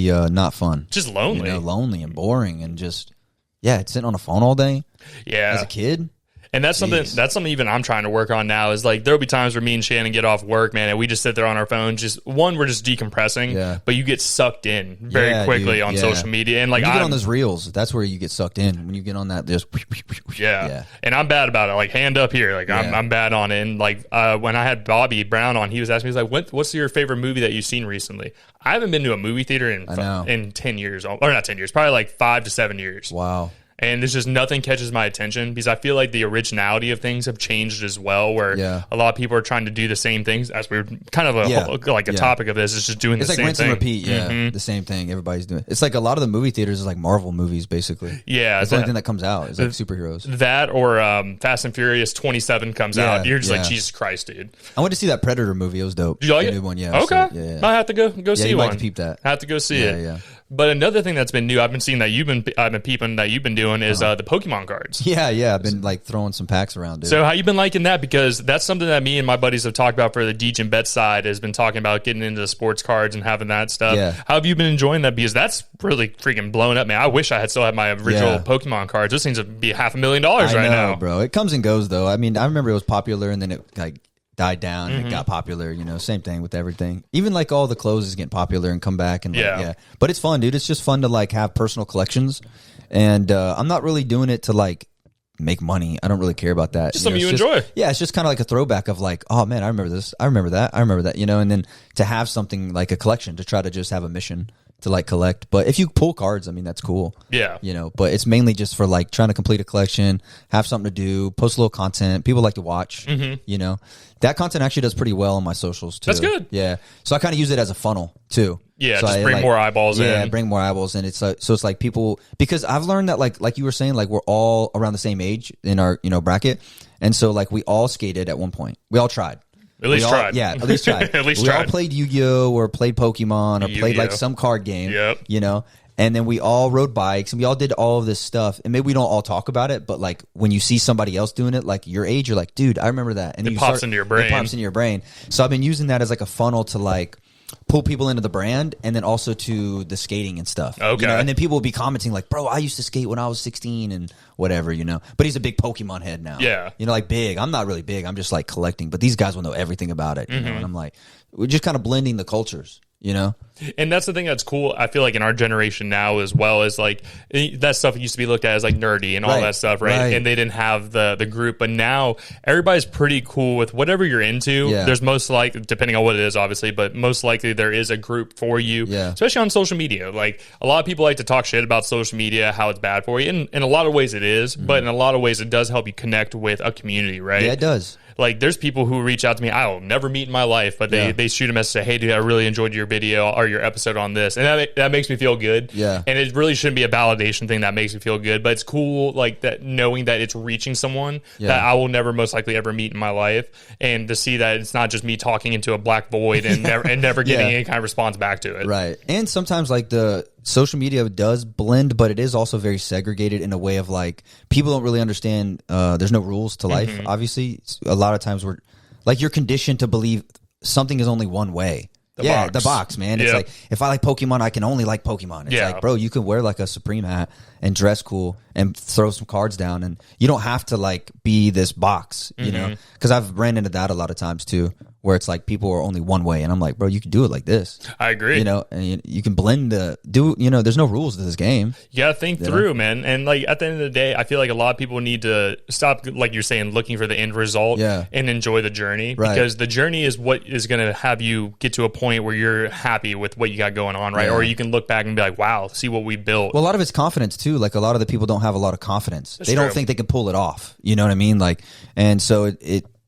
not fun. Just lonely. Lonely and boring and just sitting on a phone all day. Yeah. As a kid. And that's something even I'm trying to work on now is like there'll be times where me and Shannon get off work, man, and we just sit there on our phones. We're just decompressing, but you get sucked in very quickly on social media. And like when you get on those reels, that's where you get sucked in. When you get on that, just And I'm bad about it. Like hand up here, like I'm bad on it. And like when I had Bobby Brown on, he was asking me, he's like, what's your favorite movie that you've seen recently? I haven't been to a movie theater in 10 years, or not 10 years, probably like 5 to 7 years. Wow. And there's just nothing catches my attention because I feel like the originality of things have changed as well, where a lot of people are trying to do the same things as we're kind of a topic of this is just doing the same thing. It's like rinse and repeat, the same thing. Everybody's doing. It's like a lot of the movie theaters is like Marvel movies, basically. Yeah. That's the only thing that comes out is like superheroes. That or Fast and Furious 27 comes out. You're just like, Jesus Christ, dude. I went to see that Predator movie. It was dope. Did you like the it? New one, yeah. Okay. So, I have to go see you one. might peep that. I have to go see it. Yeah. But another thing that's been new, I've been seeing that I've been peeping that you've been doing is the Pokemon cards. Yeah. I've been like throwing some packs around, dude. So how you been liking that? Because that's something that me and my buddies have talked about for the Deej and Bet side, has been talking about getting into the sports cards and having that stuff. Yeah. How have you been enjoying that? Because that's really freaking blown up, man. I wish I had still had my original Pokemon cards. This seems to be $500,000 right now, bro. It comes and goes though. I mean, I remember it was popular and then it like died down and it got popular, same thing with everything. Even like all the clothes is getting popular and come back and but it's fun, dude. It's just fun to like have personal collections, and I'm not really doing it to like make money. I don't really care about that. Just something you enjoy. Yeah, it's just kind of like a throwback of like, oh man, I remember this, I remember that, and then to have something like a collection to try to just have a mission to like collect. But if you pull cards, I mean, that's cool. Yeah. You know, but it's mainly just for like trying to complete a collection, have something to do, post a little content. People like to watch, you know. That content actually does pretty well on my socials too. That's good. Yeah. So I kind of use it as a funnel too. Yeah, so just I, bring like, more eyeballs in. Yeah, bring more eyeballs in. It's like, so it's like people, because I've learned that like you were saying, like we're all around the same age in our, you know, bracket. And so like we all skated at one point. We all tried. At least tried. Yeah, at least tried. At least we tried. all played Yu-Gi-Oh! Or played Pokemon or played like some card game. Yep. You know? And then we all rode bikes and we all did all of this stuff. And maybe we don't all talk about it, but like when you see somebody else doing it, like your age, you're like, dude, I remember that. And it pops into your brain. It pops into your brain. So I've been using that as like a funnel to like pull people into the brand and then also to the skating and stuff. Okay. You know? And then people will be commenting like, bro, I used to skate when I was 16 and whatever, you know. But he's a big Pokemon head now. Yeah. You know, like big. I'm not really big. I'm just like collecting. But these guys will know everything about it. You know? And I'm like, we're just kind of blending the cultures. You know, and that's the thing that's cool. I feel like in our generation now, as well as like that stuff used to be looked at as like nerdy and all that stuff, right? And they didn't have the group, but now everybody's pretty cool with whatever you're into. Yeah. There's most likely, depending on what it is, obviously, but most likely there is a group for you, especially on social media. Like a lot of people like to talk shit about social media, how it's bad for you, and in a lot of ways it is, but in a lot of ways it does help you connect with a community, right? Yeah, it does. Like, there's people who reach out to me I'll never meet in my life, but they shoot a message, say, hey, dude, I really enjoyed your video or your episode on this. And that makes me feel good. Yeah. And it really shouldn't be a validation thing that makes me feel good. But it's cool, like, that knowing that it's reaching someone that I will never most likely ever meet in my life. And to see that it's not just me talking into a black void and never getting any kind of response back to it. Right. And sometimes, like, the social media does blend, but it is also very segregated in a way of like people don't really understand there's no rules to life. Obviously a lot of times we're like you're conditioned to believe something is only one way. The box, man. It's like if I like Pokemon, I can only like Pokemon. It's like, bro, you can wear like a Supreme hat and dress cool and throw some cards down, and you don't have to like be this box, you know? Because I've ran into that a lot of times too, where it's like people are only one way, and I'm like, bro, you can do it like this. I agree. You know, and you can blend you know, there's no rules to this game. You gotta think through, man. And like at the end of the day, I feel like a lot of people need to stop, like you're saying, looking for the end result and enjoy the journey, because the journey is what is going to have you get to a point where you're happy with what you got going on, right? Or you can look back and be like, wow, see what we built. Well, a lot of it's confidence too. Like a lot of the people don't have a lot of confidence. They don't think they can pull it off. You know what I mean? Like, and so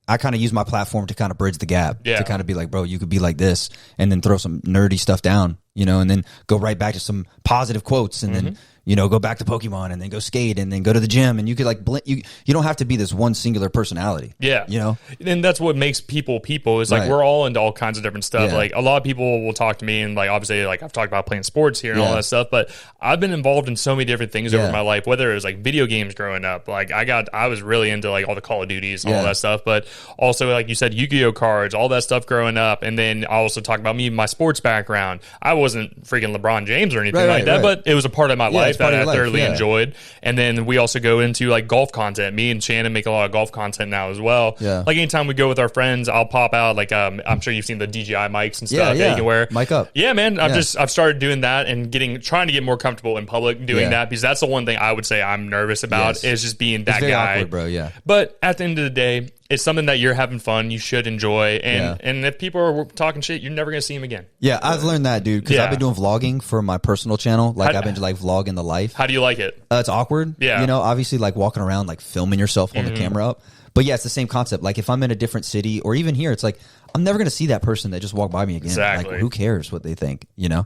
I kind of use my platform to kind of bridge the gap, to kind of be like, bro, you could be like this, and then throw some nerdy stuff down, you know, and then go right back to some positive quotes, and then, you know, go back to Pokemon, and then go skate, and then go to the gym, and you could like you don't have to be this one singular personality. Yeah, you know, and that's what makes people is like we're all into all kinds of different stuff. Like a lot of people will talk to me, and like obviously like I've talked about playing sports here and all that stuff, but I've been involved in so many different things over my life. Whether it was like video games growing up, like I was really into like all the Call of Duties and all that stuff, but also like you said, Yu-Gi-Oh cards, all that stuff growing up, and then I also talk about me, my sports background. I wasn't freaking LeBron James or anything like that, but it was a part of my life that I thoroughly enjoyed. And then we also go into like golf content. Me and Shannon make a lot of golf content now as well. Like anytime we go with our friends, I'll pop out like I'm sure you've seen the DJI mics and stuff that you can wear. Mic up. Yeah, man. I've started doing that and trying to get more comfortable in public doing that, because that's the one thing I would say I'm nervous about is just being that very guy. Awkward, bro. Yeah. But at the end of the day, it's something that you're having fun. You should enjoy. And if people are talking shit, you're never going to see them again. Yeah, I've learned that, dude, because I've been doing vlogging for my personal channel. Like I've been like vlogging the life. How do you like it? It's awkward. Yeah. You know, obviously like walking around, like filming yourself, holding the camera up. But yeah, it's the same concept. Like if I'm in a different city or even here, it's like, I'm never going to see that person that just walked by me again. Exactly. Like who cares what they think, you know?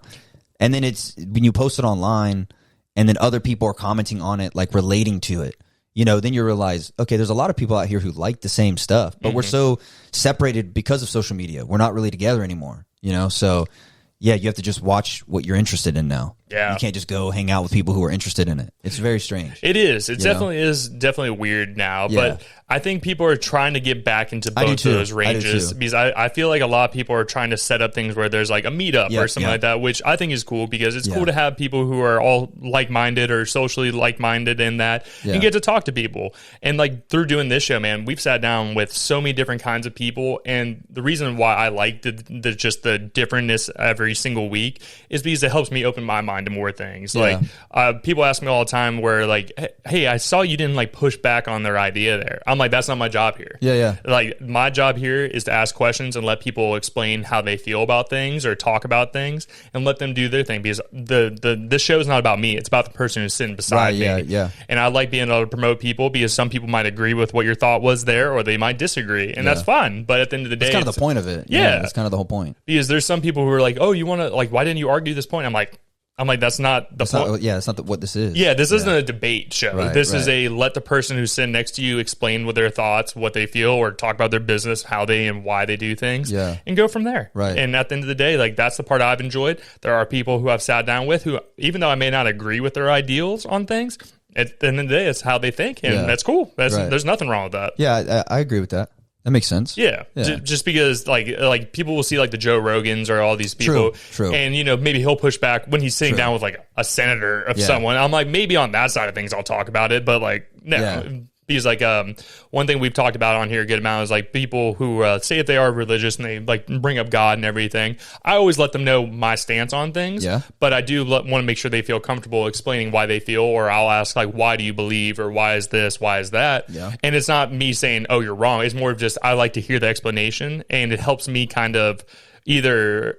And then it's when you post it online and then other people are commenting on it, like relating to it. You know, then you realize, okay, there's a lot of people out here who like the same stuff, but we're so separated because of social media. We're not really together anymore, you know? So, yeah, you have to just watch what you're interested in now. Yeah. You can't just go hang out with people who are interested in it. It's very strange. It is. It definitely weird now, but I think people are trying to get back into both of those ranges, because I feel like a lot of people are trying to set up things where there's like a meetup or something like that, which I think is cool, because it's cool to have people who are all like-minded or socially like-minded in that and get to talk to people. And like through doing this show, man, we've sat down with so many different kinds of people, and the reason why I like the just the differentness every single week is because it helps me open my mind mind to more things. Yeah. Like people ask me all the time where like, hey, I saw you didn't like push back on their idea there. I'm like, that's not my job here. Yeah. Like my job here is to ask questions and let people explain how they feel about things or talk about things and let them do their thing, because this show is not about me. It's about the person who's sitting beside me. Yeah. And I like being able to promote people, because some people might agree with what your thought was there, or they might disagree, and that's fine. But at the end of the day, that's kind of the point of it. Yeah, that's kind of the whole point. Because there's some people who are like, oh, you want to like, why didn't you argue this point? I'm like, that's not the point. That's not what this is. Yeah, this isn't a debate show. Right, this is a let the person who's sitting next to you explain what their thoughts, what they feel, or talk about their business, how they and why they do things, and go from there. Right. And at the end of the day, like that's the part I've enjoyed. There are people who I've sat down with who, even though I may not agree with their ideals on things, at the end of the day, it's how they think, and that's cool. There's nothing wrong with that. Yeah, I agree with that. That makes sense. Yeah. Just because like people will see like the Joe Rogans or all these people, True. And maybe he'll push back when he's sitting down with like a senator of someone. I'm like, maybe on that side of things I'll talk about it, but like no. Yeah. Because like one thing we've talked about on here a good amount is like people who say if they are religious and they like bring up God and everything, I always let them know my stance on things. Yeah. But I do want to make sure they feel comfortable explaining why they feel, or I'll ask like, why do you believe, or why is this, why is that? Yeah. And it's not me saying, oh, you're wrong. It's more of just I like to hear the explanation, and it helps me kind of either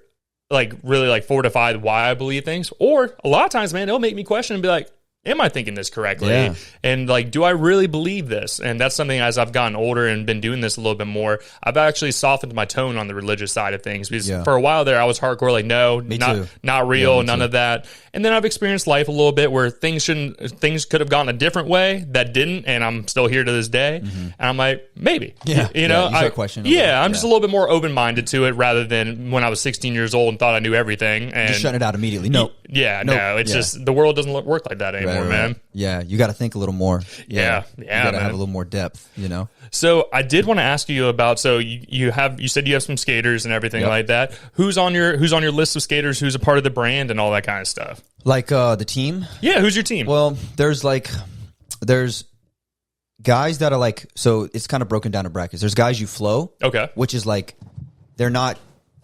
like really like fortify why I believe things, or a lot of times, man, it'll make me question and be like, am I thinking this correctly? Yeah. And like, do I really believe this? And that's something, as I've gotten older and been doing this a little bit more, I've actually softened my tone on the religious side of things, because for a while there I was hardcore, like, no, not real, none of that. And then I've experienced life a little bit where things could have gone a different way that didn't, and I'm still here to this day. And I'm like, maybe, you know, start questioning. I'm just a little bit more open-minded to it, rather than when I was 16 years old and thought I knew everything. And just shutting it out immediately. No, it's just the world doesn't work like that anymore. Man. Yeah, you got to think a little more. Yeah, you got to have a little more depth, you know. So I did want to ask you about. So you said you have some skaters and everything like that. Who's on your list of skaters? Who's a part of the brand and all that kind of stuff? Like the team. Yeah, who's your team? Well, there's guys that are like, so it's kind of broken down to brackets. There's guys you flow, which is like they're not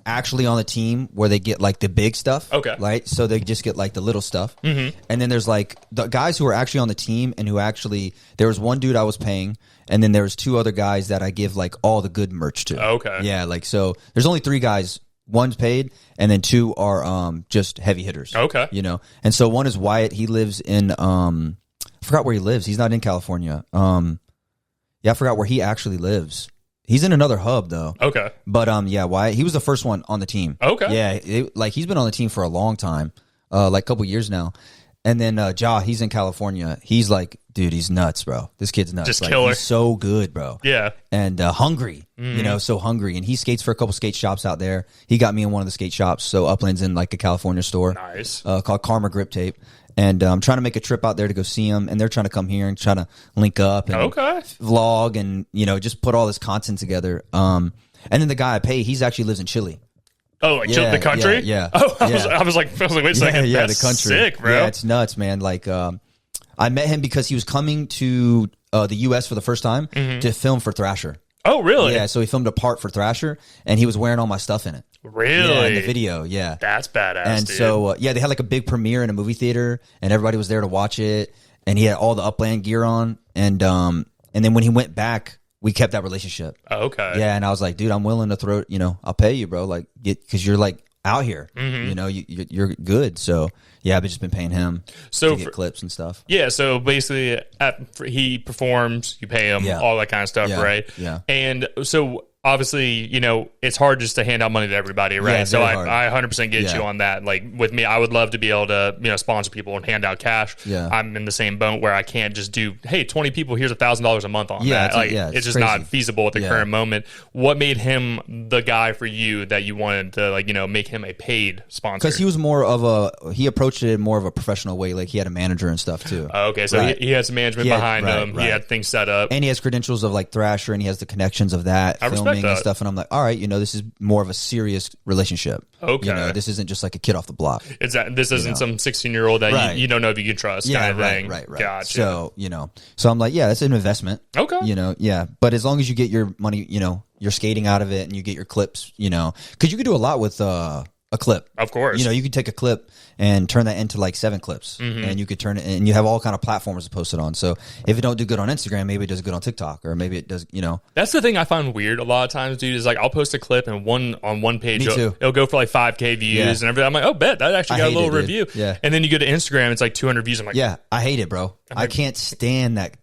actually on the team where they get like the big stuff, right? So they just get like the little stuff. And then there's like the guys who are actually on the team and who actually, there was one dude I was paying, and then there was two other guys that I give like all the good merch to. Yeah, like so there's only three guys. One's paid, and then two are just heavy hitters. You know, and so one is Wyatt. He lives in I forgot where he lives. He's not in California. I forgot where he actually lives. He's in another hub though. But yeah, Wyatt, he was the first one on the team. Yeah, like he's been on the team for a long time, like a couple years now. And then Ja, he's in California. He's like, dude, he's nuts, bro. This kid's nuts. Just like, killer. He's so good, bro. Yeah. And hungry, you know, so hungry. And he skates for a couple skate shops out there. He got me in one of the skate shops. So Upland's in like a California store. Nice. Called Karma Grip Tape. And I'm trying to make a trip out there to go see him. And they're trying to come here and try to link up and vlog and, you know, just put all this content together. And then the guy I pay, he's actually lives in Chile. Oh, like the country? Yeah. Oh, I was like, wait a second. Yeah, That's the country. Sick, bro. Yeah, it's nuts, man. Like, I met him because he was coming to the U.S. for the first time to film for Thrasher. Oh, really? Yeah, so he filmed a part for Thrasher, and he was wearing all my stuff in it. Really? Yeah, in the video, yeah. That's badass, and dude. So, they had like a big premiere in a movie theater, and everybody was there to watch it, and he had all the Upland gear on, and then when he went back, we kept that relationship. Yeah, and I was like, dude, I'm willing to throw, you know, I'll pay you, bro, like, because you're like out here, you know, you're good. So yeah, I've just been paying him to get clips and stuff. Yeah, so basically, he performs, you pay him, all that kind of stuff, right? Yeah. And so obviously, you know, it's hard just to hand out money to everybody, right? Yeah, so I 100% get you on that. Like with me, I would love to be able to, you know, sponsor people and hand out cash. Yeah. I'm in the same boat where I can't just do, hey, 20 people, here's $1,000 a month on that. Like it's just crazy. not feasible at the current moment. What made him the guy for you that you wanted to, like, you know, make him a paid sponsor? Because he was he approached it in more of a professional way. Like he had a manager and stuff too. Okay, so he has some management behind him. He had things set up. And he has credentials of like Thrasher, and he has the connections of that, filming and stuff. And I'm like, all right, you know, this is more of a serious relationship. Okay. You know, this isn't just like a kid off the block. This isn't some 16-year-old that you don't know if you can trust kind of thing. Right. Gotcha. So, you know, so I'm like, yeah, that's an investment. Okay. You know, yeah. But as long as you get your money, you know, you're skating out of it and you get your clips, you know, because you could do a lot with a clip. Of course. You know, you could take a clip and turn that into like 7 clips, and you could turn it, and you have all kind of platforms to post it on. So if it don't do good on Instagram, maybe it does good on TikTok, or maybe it does, you know. That's the thing I find weird a lot of times, dude, is like I'll post a clip and on one page, Me too. it'll go for like 5K views and everything. I'm like, oh, bet that actually got a little review. Yeah. And then you go to Instagram, it's like 200 views. I'm like, yeah, I hate it, bro. I can't stand that.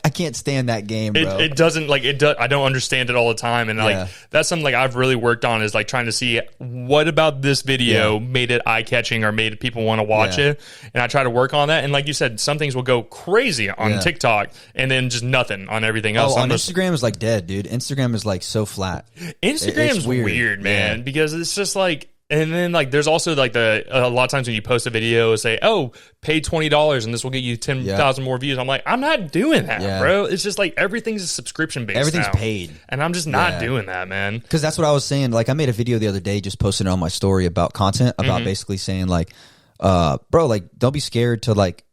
I can't stand that game, bro. It doesn't like it. I don't understand it all the time, and like that's something like I've really worked on is like trying to see what about this video made it eye catching or made people want to watch it, and I try to work on that. And like you said, some things will go crazy on TikTok, and then just nothing on everything else. Oh, on Instagram is like dead, dude. Instagram is like so flat. Instagram's weird, man, because it's just like. And then, like, there's also, like, a lot of times when you post a video, say, oh, pay $20 and this will get you 10,000 more views. I'm like, I'm not doing that, bro. It's just, like, everything's a subscription-based Everything's now. paid. And I'm just not doing that, man. Because that's what I was saying. Like, I made a video the other day, just posted it on my story about content, about basically saying, like, bro, like, don't be scared to, like,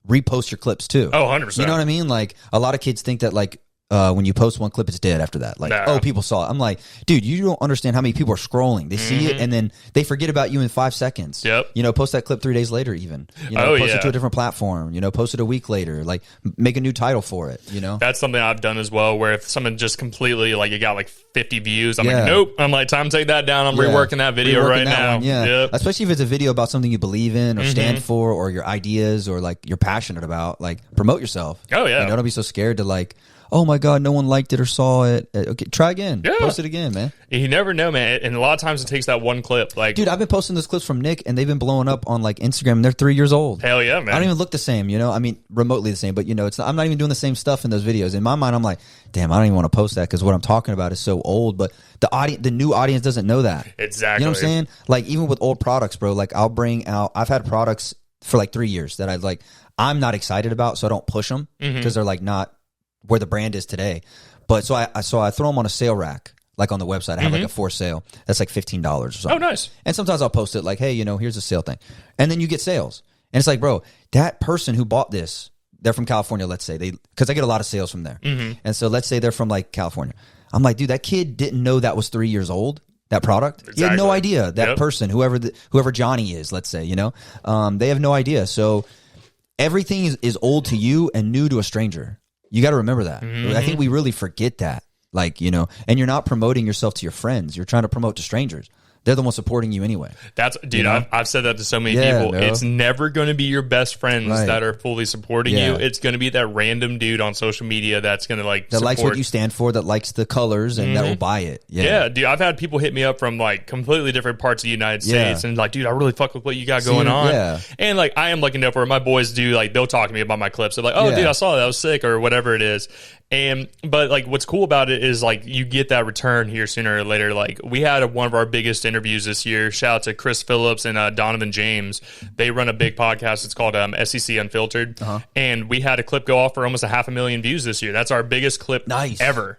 repost your clips, too. Oh, 100%. You know what I mean? Like, a lot of kids think that, like, when you post one clip, it's dead after that. Like, oh, people saw it. I'm like, dude, you don't understand how many people are scrolling. They see it, and then they forget about you in 5 seconds. Yep. You know, post that clip 3 days later even. You know, post it to a different platform. You know, post it a week later. Like, make a new title for it, you know? That's something I've done as well, where if someone just completely, like, it got, like, 50 views, I'm like, nope. I'm like, time to take that down. I'm reworking that video right now. Yep. Especially if it's a video about something you believe in or stand for or your ideas or, like, you're passionate about. Like, promote yourself. Oh, yeah. You know, don't be so scared to, like, oh my God, no one liked it or saw it. Okay, try again. Yeah. Post it again, man. You never know, man. And a lot of times it takes that one clip. Like, dude, I've been posting those clips from Nick, and they've been blowing up on like Instagram, and they're 3 years old. Hell yeah, man. I don't even look the same, you know. I mean, remotely the same, but you know, I'm not even doing the same stuff in those videos. In my mind, I'm like, damn, I don't even want to post that because what I'm talking about is so old. But the new audience doesn't know that. Exactly. You know what I'm saying? Like even with old products, bro. Like I'll bring out. I've had products for like 3 years that I'm not excited about, so I don't push them because they're like not where the brand is today. But so I throw them on a sale rack, like on the website. I have like a for sale. That's like $15 or something. Oh, nice. And sometimes I'll post it like, hey, you know, here's a sale thing. And then you get sales. And it's like, bro, that person who bought this, they're from California, let's say. Because I get a lot of sales from there. And so let's say they're from like California. I'm like, dude, that kid didn't know that was 3 years old, that product. Exactly. He had no idea. That person, whoever Johnny is, let's say, you know, they have no idea. So everything is old to you and new to a stranger. You got to remember that. I think we really forget that. Like, you know, and you're not promoting yourself to your friends. You're trying to promote to strangers. They're the ones supporting you anyway. Dude, you know? I've said that to so many people. Bro. It's never going to be your best friends that are fully supporting you. It's going to be that random dude on social media that's going to that likes what you stand for, that likes the colors, and that will buy it. Yeah, dude, I've had people hit me up from like completely different parts of the United States and like, dude, I really fuck with what you got going on. Yeah. And like, I am looking up where my boys do, like, they'll talk to me about my clips. They're like, oh, dude, I saw that was sick or whatever it is. But like, what's cool about it is like, you get that return here sooner or later. Like, we had one of our biggest interviews this year. Shout out to Chris Phillips and Donovan James. They run a big podcast. It's called SEC Unfiltered. And we had a clip go off for almost 500,000 views this year. That's our biggest clip ever.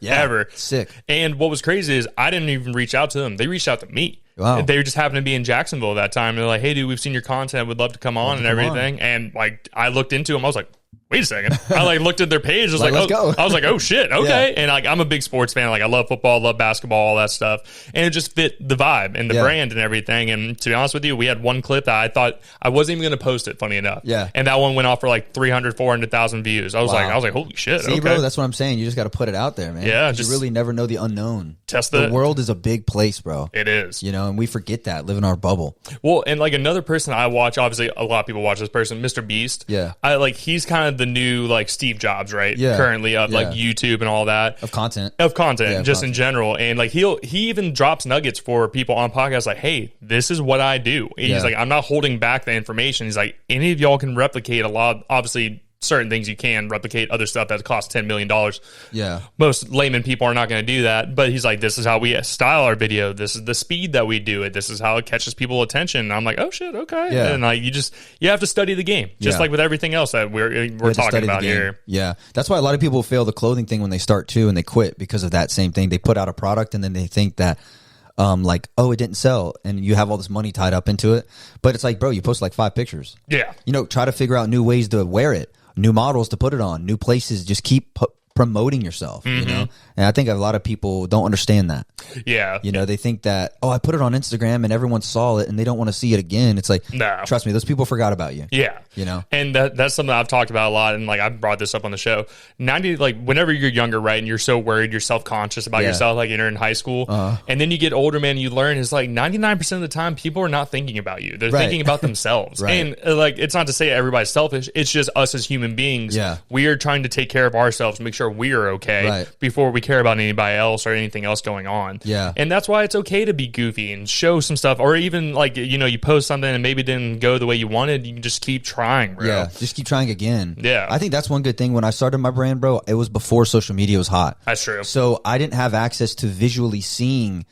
Sick. And what was crazy is I didn't even reach out to them. They reached out to me. Wow. They just happened to be in Jacksonville at that time. They're like, hey, dude, we've seen your content. Would love to come on and everything. And like, I looked into them. I was like, wait a second. I like looked at their page. I was like, let's go. I was like, oh shit. Okay. And like, I'm a big sports fan. Like, I love football, love basketball, all that stuff. And it just fit the vibe and the brand and everything. And to be honest with you, we had one clip that I thought I wasn't even going to post it, funny enough. Yeah. And that one went off for like 300, 400,000 views. I was like, holy shit. See, bro, that's what I'm saying. You just got to put it out there, man. Yeah. You really never know the unknown. The world is a big place, bro. It is. You know, and we forget that, live in our bubble. Well, and like another person I watch, obviously a lot of people watch this person, Mr. Beast. Yeah. He's kind of the new like Steve Jobs, right? Yeah. Currently of like YouTube and all that. Of content, in general. And like he even drops nuggets for people on podcasts like, hey, this is what I do. And he's like, I'm not holding back the information. He's like, any of y'all can replicate a lot, obviously certain things you can replicate, other stuff that costs $10 million. Yeah. Most layman people are not going to do that. But he's like, this is how we style our video. This is the speed that we do it. This is how it catches people's attention. And I'm like, oh shit, okay. Yeah. And like, you have to study the game. Just like with everything else that we're talking about here. Yeah. That's why a lot of people fail the clothing thing when they start too, and they quit because of that same thing. They put out a product and then they think that like, oh, it didn't sell, and you have all this money tied up into it. But it's like, bro, you post like 5 pictures. Yeah. You know, try to figure out new ways to wear it, new models to put it on, new places. Just keep promoting yourself, you know? And I think a lot of people don't understand that. Yeah. You know, they think that, oh, I put it on Instagram and everyone saw it and they don't want to see it again. It's like, No. trust me, those people forgot about you. Yeah. You know? And that's something I've talked about a lot. And like, I've brought this up on the show. Whenever you're younger, right, and you're so worried, you're self-conscious about yourself, like you're in high school. And then you get older, man, and you learn it's like 99% of the time, people are not thinking about you. They're thinking about themselves. And like, it's not to say everybody's selfish. It's just us as human beings. Yeah. We are trying to take care of ourselves, make sure we are okay before we care about anybody else or anything else going on. Yeah. And that's why it's okay to be goofy and show some stuff, or even like, you know, you post something and maybe it didn't go the way you wanted. You can just keep trying, bro. Yeah. Just keep trying again. Yeah. I think that's one good thing. When I started my brand, bro, it was before social media was hot. That's true. So I didn't have access to visually seeing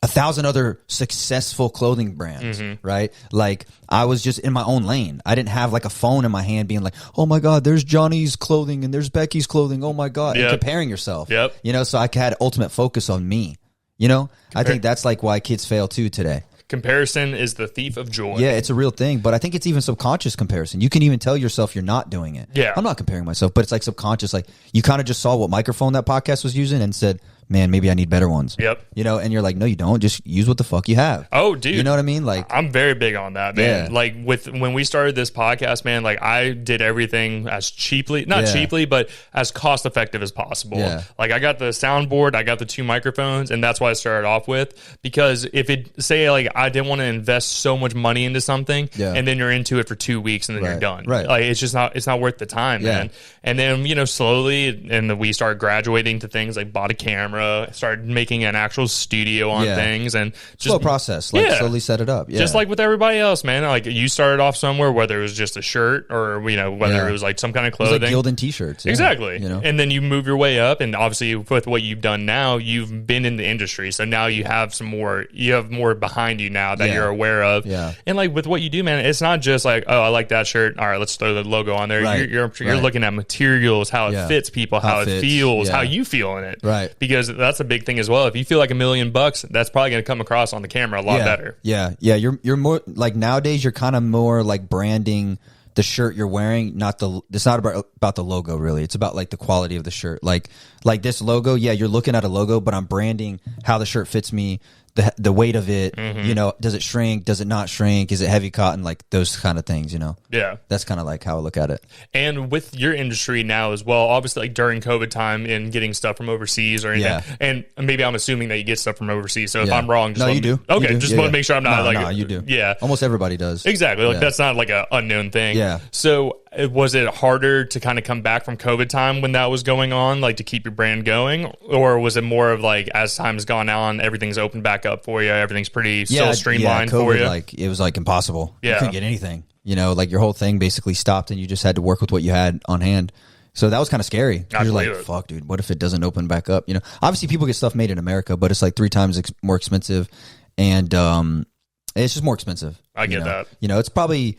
1,000 other successful clothing brands, right? Like, I was just in my own lane. I didn't have like a phone in my hand being like, oh my God, there's Johnny's clothing and there's Becky's clothing. Oh my God. And comparing yourself. You know, so I had ultimate focus on me. You know, I think that's like why kids fail too today. Comparison is the thief of joy. Yeah, it's a real thing, but I think it's even subconscious comparison. You can even tell yourself you're not doing it. Yeah. I'm not comparing myself, but it's like subconscious. Like, you kind of just saw what microphone that podcast was using and said, man, maybe I need better ones. Yep. You know, and you're like, no, you don't. Just use what the fuck you have. Oh, dude. You know what I mean? Like, I'm very big on that, man. Yeah. Like, when we started this podcast, man, like, I did everything as cheaply, not cheaply, but as cost effective as possible. Yeah. Like, I got the soundboard, I got the 2 microphones, and that's what I started off with. Because if it, say, like, I didn't want to invest so much money into something, and then you're into it for 2 weeks and then you're done. Right. Like, it's just not, it's not worth the time, man. And then, you know, slowly, and we started graduating to things like bought a camera, started making an actual studio on things, and just slow process. Like, slowly set it up. Yeah. Just like with everybody else, man. Like, you started off somewhere, whether it was just a shirt or, you know, whether it was like some kind of clothing. It was like Gildan t-shirts. Exactly. You know? And then you move your way up, and obviously with what you've done now, you've been in the industry. So now you have more behind you now that you're aware of. Yeah. And like with what you do, man, it's not just like, oh, I like that shirt. All right, let's throw the logo on there. Right. You're looking at materials, how it fits people, how it feels, how you feel in it. Right. Because that's a big thing as well. If you feel like $1 million, that's probably going to come across on the camera a lot better. Yeah. You're more like, nowadays you're kind of more like branding the shirt you're wearing. It's not about the logo really. It's about like the quality of the shirt. Like this logo. Yeah, you're looking at a logo, but I'm branding how the shirt fits me. The weight of it, you know, does it shrink? Does it not shrink? Is it heavy cotton? Like those kind of things, you know? Yeah. That's kind of like how I look at it. And with your industry now as well, obviously like during COVID time and getting stuff from overseas or anything, and maybe I'm assuming that you get stuff from overseas. So if I'm wrong, just you do. Okay, you do. just want to make sure I'm not No, you do. Yeah. Almost everybody does. Exactly. Like that's not like a unknown thing. Yeah. So was it harder to kind of come back from COVID time when that was going on, like to keep your brand going? Or was it more of like, as time's gone on, everything's opened back up for you, everything's pretty still streamlined COVID, for you? Like, it was like impossible. Yeah. You couldn't get anything. You know, like your whole thing basically stopped and you just had to work with what you had on hand. So that was kind of scary. You're like, fuck, dude, what if it doesn't open back up? You know, obviously people get stuff made in America, but it's like 3 times more expensive. And it's just more expensive. I get that. You know, it's probably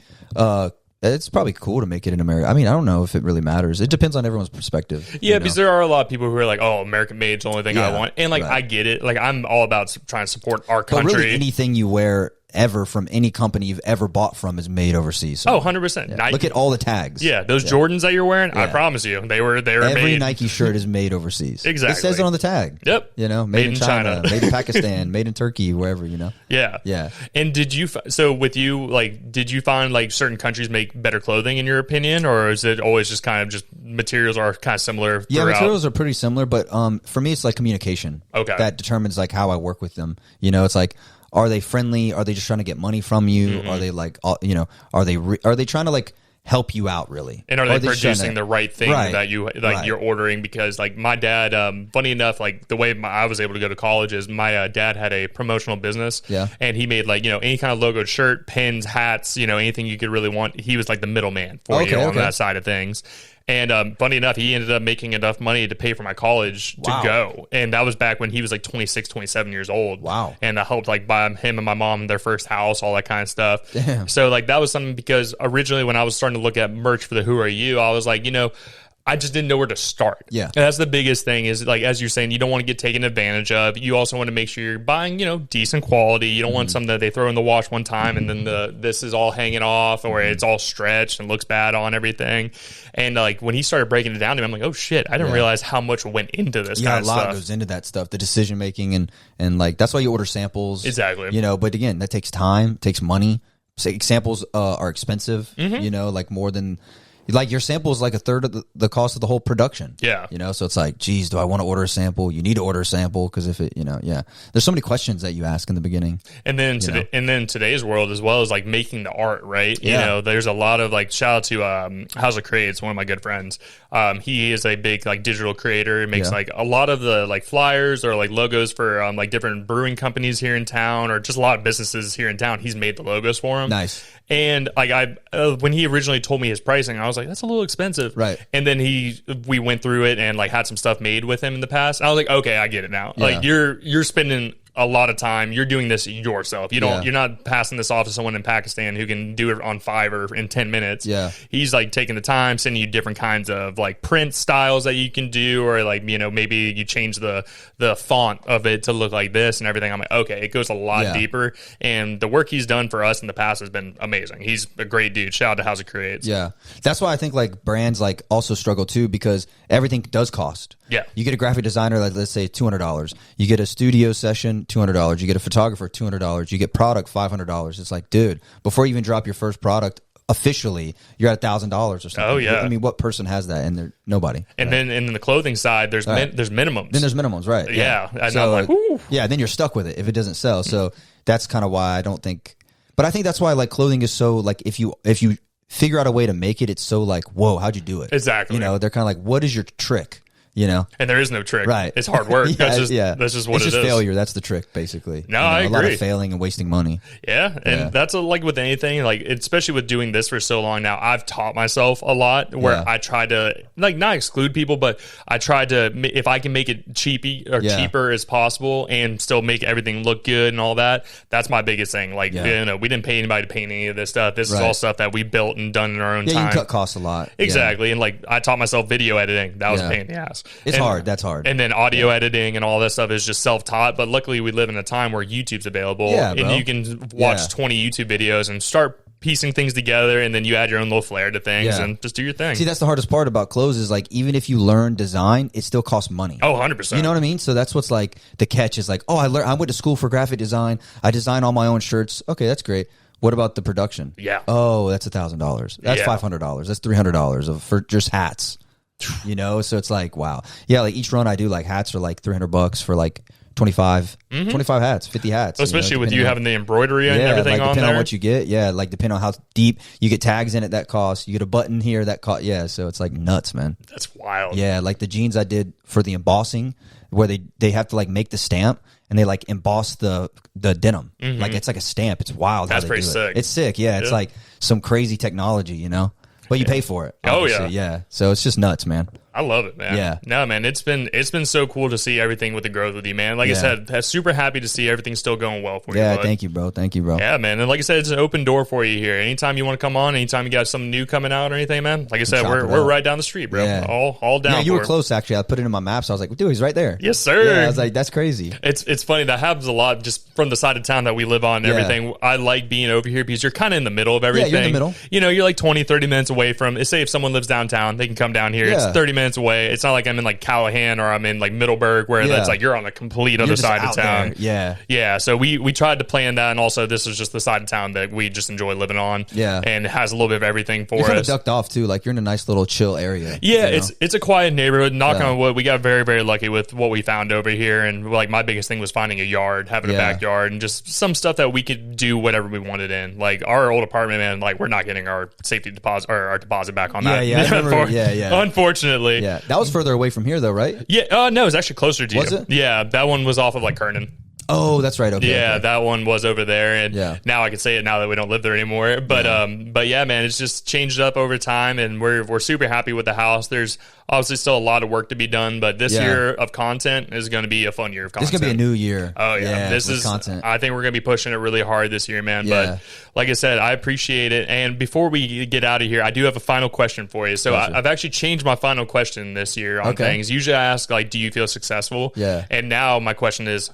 cool to make it in America. I mean, I don't know if it really matters. It depends on everyone's perspective. Yeah, because there are a lot of people who are like, oh, American made is the only thing I want. And like, I get it. Like, I'm all about trying to support our country. But really, anything you wear ever from any company you've ever bought from is made overseas. So, 100%. Yeah. Look at all the tags. Yeah, those Jordans that you're wearing, I promise you, they were Every made. Nike shirt is made overseas. Exactly. It says it on the tag. Yep. You know, made in China, made in Pakistan, made in Turkey, wherever, you know. Yeah. Yeah. And with you, like, did you find like certain countries make better clothing in your opinion, or is it always just kind of just materials are kind of similar throughout? Yeah, materials are pretty similar, but for me, it's like communication. Okay. That determines like how I work with them. You know, it's like, are they friendly? Are they just trying to get money from you? Are they like, you know, are they trying to like help you out really? And are they producing the right thing that you like you're ordering? Because like my dad, funny enough, like the way I was able to go to college is my dad had a promotional business, and he made like, you know, any kind of logoed shirt, pins, hats, you know, anything you could really want. He was like the middleman for you on that side of things. And funny enough, he ended up making enough money to pay for my college to go. And that was back when he was like 26, 27 years old. Wow. And I helped like buy him and my mom their first house, all that kind of stuff. Damn. So like that was something, because originally when I was starting to look at merch for the Who Are You, I was like, you know, I just didn't know where to start. Yeah. And that's the biggest thing is like, as you're saying, you don't want to get taken advantage of. You also want to make sure you're buying, you know, decent quality. You don't want something that they throw in the wash one time and then this is all hanging off or it's all stretched and looks bad on everything. And like when he started breaking it down to me, I'm like, oh shit, I didn't realize how much went into this kind of stuff. A lot goes into that stuff, the decision making and like that's why you order samples. Exactly. You know, but again, that takes time, takes money. Samples are expensive, you know, like more than like your sample is like a third of the cost of the whole production. Yeah. You know, so it's like, geez, do I want to order a sample? You need to order a sample because if it, you know, there's so many questions that you ask in the beginning. And then today's world as well is like making the art, right? Yeah. You know, there's a lot of like shout out to House of Creates, one of my good friends. He is a big like digital creator. He makes like a lot of the like flyers or like logos for like different brewing companies here in town or just a lot of businesses here in town. He's made the logos for them. Nice. And like when he originally told me his pricing, I was like, that's a little expensive. Right. And then we went through it and like had some stuff made with him in the past. I was like, okay, I get it now. Yeah. Like you're spending a lot of time. You're doing this yourself. You're not passing this off to someone in Pakistan who can do it on Fiverr in 10 minutes. Yeah. He's like taking the time, sending you different kinds of like print styles that you can do, or like, you know, maybe you change the font of it to look like this and everything. I'm like, okay, it goes a lot deeper. And the work he's done for us in the past has been amazing. He's a great dude. Shout out to House of Creates. Yeah. That's why I think like brands like also struggle too, because everything does cost. Yeah. You get a graphic designer, like let's say $200. You get a studio session, $200. You get a photographer, $200. You get product, $500. It's like, dude, before you even drop your first product officially, you're at $1,000 or something. Oh yeah. I mean, what person has that? And they're nobody. And then in the clothing side, there's minimums. Then there's minimums, right? Yeah. And so, I'm like, whoo. Yeah, then you're stuck with it if it doesn't sell. So that's kind of why I don't think, but I think that's why like clothing is so like if you figure out a way to make it, it's so like, whoa, how'd you do it? Exactly. You know, they're kind of like, what is your trick? You know, and there is no trick. Right? It's hard work. That's just what it's it just is. failure. That's the trick, basically. No, I agree. A lot of failing and wasting money. Yeah, and that's like with anything, like especially with doing this for so long now. I've taught myself a lot where I try to like not exclude people, but I try to if I can make it cheaper as possible and still make everything look good and all that. That's my biggest thing. Like you know, we didn't pay anybody to paint any of this stuff. This is all stuff that we built and done in our own time. You can cut costs a lot. Exactly, and like I taught myself video editing. That was a pain in the ass. It's hard. That's hard. And then audio editing and all that stuff is just self-taught. But luckily, we live in a time where YouTube's available, and you can watch 20 YouTube videos and start piecing things together, and then you add your own little flair to things and just do your thing. See, that's the hardest part about clothes is like even if you learn design, it still costs money. Oh, 100%. You know what I mean? So that's what's like the catch is like, oh, I went to school for graphic design. I design all my own shirts. Okay, that's great. What about the production? Yeah. Oh, that's $1,000. That's $500. That's $300 for just hats. You know, so it's like, wow. Yeah, like each run I do, like hats are like $300 for like 25 hats, 50 hats. Especially with you having the embroidery and everything like on there. Depending on what you get. Yeah, like depending on how deep you get tags in it, that costs. You get a button here, that cost. Yeah, so it's like nuts, man. That's wild. Yeah, like the jeans I did for the embossing where they have to like make the stamp and they like emboss the denim. Like it's like a stamp. It's wild. That's how they pretty do sick. It's sick. Yeah, it's like some crazy technology, you know? But you pay for it. Obviously. Oh, yeah. Yeah. So it's just nuts, man. I love it, man. Yeah. No, man, it's been so cool to see everything with the growth with you, man. Like I said, super happy to see everything still going well for you. Yeah, bud. thank you, bro. Thank you, bro. Yeah, man. And like I said, it's an open door for you here. Anytime you want to come on, anytime you got something new coming out or anything, man. Like I said, we're right down the street, bro. Yeah. All down. Yeah, you for were it. close actually. I put it in my maps. I was like, dude, he's right there. Yes, sir. Yeah, I was like, that's crazy. It's funny. That happens a lot just from the side of town that we live on and everything. I like being over here because you're kind of in the middle of everything. Yeah, you're in the middle. You know, you're like 20, 30 minutes away from, say if someone lives downtown, they can come down here. Yeah. It's 30 minutes away. It's not like I'm in like Callahan or I'm in like Middleburg where that's like you're on the complete other side of town. There. Yeah. Yeah. So we tried to plan that, and also this is just the side of town that we just enjoy living on. Yeah. And it has a little bit of everything for You're kind of us. ducked off too. Like you're in a nice little chill area. Yeah, you know? it's a quiet neighborhood. Knock on wood, we got very, very lucky with what we found over here. And like my biggest thing was finding a yard, having a backyard, and just some stuff that we could do whatever we wanted in. Like our old apartment, man, like we're not getting our safety deposit or our deposit back on that. Yeah, I remember, Unfortunately. Yeah, that was further away from here though, right? Yeah, no, it was actually closer to you. Was it? Yeah, that one was off of like Kernan. Oh, that's right. Okay. Yeah, okay. that one was over there, and Yeah. now I can say it now that we don't live there anymore. But yeah, man, it's just changed up over time, and we're super happy with the house. There's obviously still a lot of work to be done, but this year of content is going to be a fun year of content. It's gonna be a new year. Oh yeah, this is content. I think we're gonna be pushing it really hard this year, man. Yeah. But like I said, I appreciate it. And before we get out of here, I do have a final question for you. So Gotcha. I've actually changed my final question this year on things. Usually I ask like, do you feel successful? Yeah. And now my question is,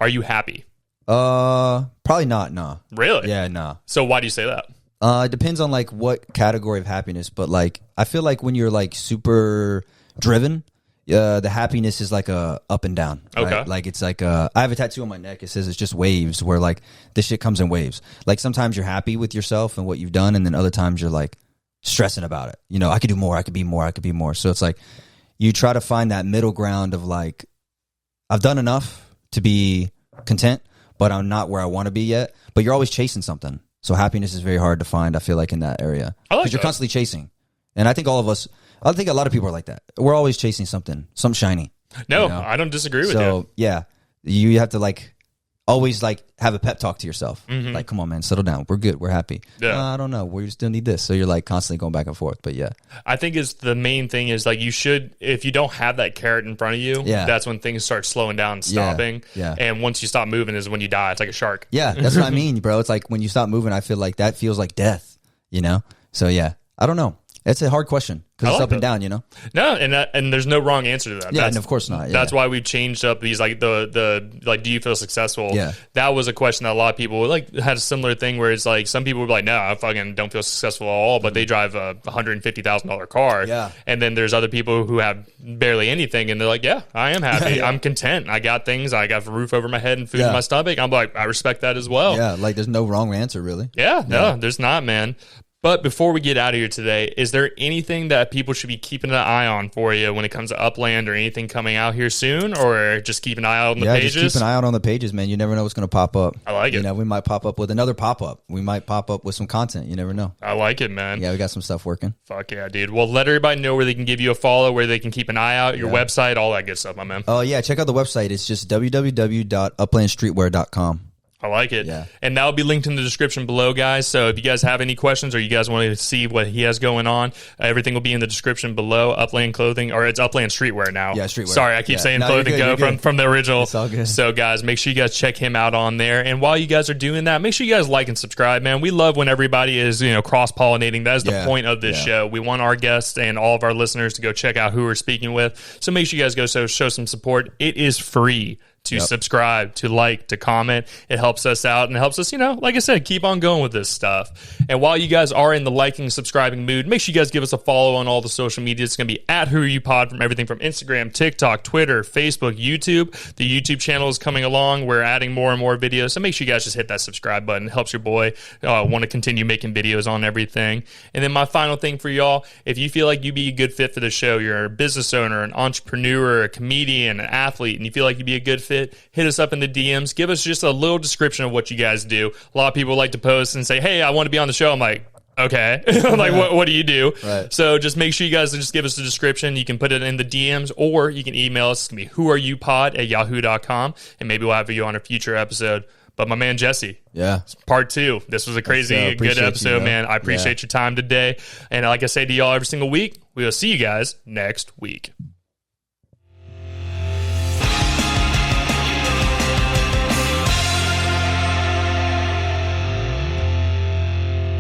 are you happy? Probably not. No. Really? Yeah. No. So why do you say that? It depends on like what category of happiness, but like I feel like when you're like super driven, the happiness is like a up and down. Right? Okay. Like it's like I have a tattoo on my neck. It says it's just waves, where like this shit comes in waves. Like sometimes you're happy with yourself and what you've done, and then other times you're like stressing about it. You know, I could do more. I could be more. I could be more. So it's like you try to find that middle ground of like I've done enough to be content, but I'm not where I want to be yet. But you're always chasing something. So happiness is very hard to find, I feel like, in that area. Because you're constantly chasing. And I think all of us, I think a lot of people are like that. We're always chasing something shiny. No, you know? I don't disagree with you. So, yeah, you have to like always like have a pep talk to yourself. Like, come on, man, settle down. We're good. We're happy. Yeah. I don't know. We still need this. So you're like constantly going back and forth. But yeah. I think is the main thing is like you should, if you don't have that carrot in front of you, that's when things start slowing down and stopping. Yeah. And once you stop moving is when you die. It's like a shark. Yeah, that's what I mean, bro. It's like when you stop moving, I feel like that feels like death, you know? So yeah, I don't know. It's a hard question because it's up and down, you know? No, and there's no wrong answer to that. Yeah, and of course not. Yeah. That's why we've changed up these like the like, do you feel successful? Yeah. That was a question that a lot of people like had a similar thing where it's like some people were like, no, I fucking don't feel successful at all, but they drive a $150,000 car. Yeah. And then there's other people who have barely anything and they're like, yeah, I am happy. I'm content. I got things. I got a roof over my head and food in my stomach. I'm like, I respect that as well. Yeah, like there's no wrong answer really. Yeah, no, there's not, man. But before we get out of here today, is there anything that people should be keeping an eye on for you when it comes to Upland or anything coming out here soon? Or just keep an eye out on the pages? Just keep an eye out on the pages, man. You never know what's going to pop up. I like it. You know, we might pop up with another pop-up. We might pop up with some content. You never know. I like it, man. Yeah, we got some stuff working. Fuck yeah, dude. Well, let everybody know where they can give you a follow, where they can keep an eye out, your website, all that good stuff, my man. Oh, yeah. Check out the website. It's just www.uplandstreetwear.com. I like it. Yeah. And that will be linked in the description below, guys. So if you guys have any questions or you guys want to see what he has going on, everything will be in the description below. Upland Clothing, or it's Upland Streetwear now. Yeah, Streetwear. Sorry, I keep saying Clothing you're Go good. from the original. It's all good. So guys, make sure you guys check him out on there. And while you guys are doing that, make sure you guys like and subscribe, man. We love when everybody is, cross-pollinating. That is the point of this show. We want our guests and all of our listeners to go check out who we're speaking with. So make sure you guys go show some support. It is free to subscribe, to like, to comment. It helps us out and helps us, like I said, keep on going with this stuff. And while you guys are in the liking, subscribing mood, make sure you guys give us a follow on all the social media. It's going to be at Who Are You Pod from everything from Instagram, TikTok, Twitter, Facebook, YouTube. The YouTube channel is coming along. We're adding more and more videos. So make sure you guys just hit that subscribe button. It helps your boy want to continue making videos on everything. And then my final thing for y'all, if you feel like you'd be a good fit for the show, you're a business owner, an entrepreneur, a comedian, an athlete, and you feel like you'd be a good fit, hit us up in the DMs. Give us just a little description of what you guys do. A lot of people like to post and say, hey, I want to be on the show. I'm like, okay. I'm like, what do you do? Right. So just make sure you guys just give us the description. You can put it in the DMs or you can email us. It's going to be whoareyoupod@yahoo.com, and maybe we'll have you on a future episode. But my man, Jesse. Yeah. Part 2. This was a crazy good episode, man. I appreciate your time today. And like I say to y'all every single week, we will see you guys next week.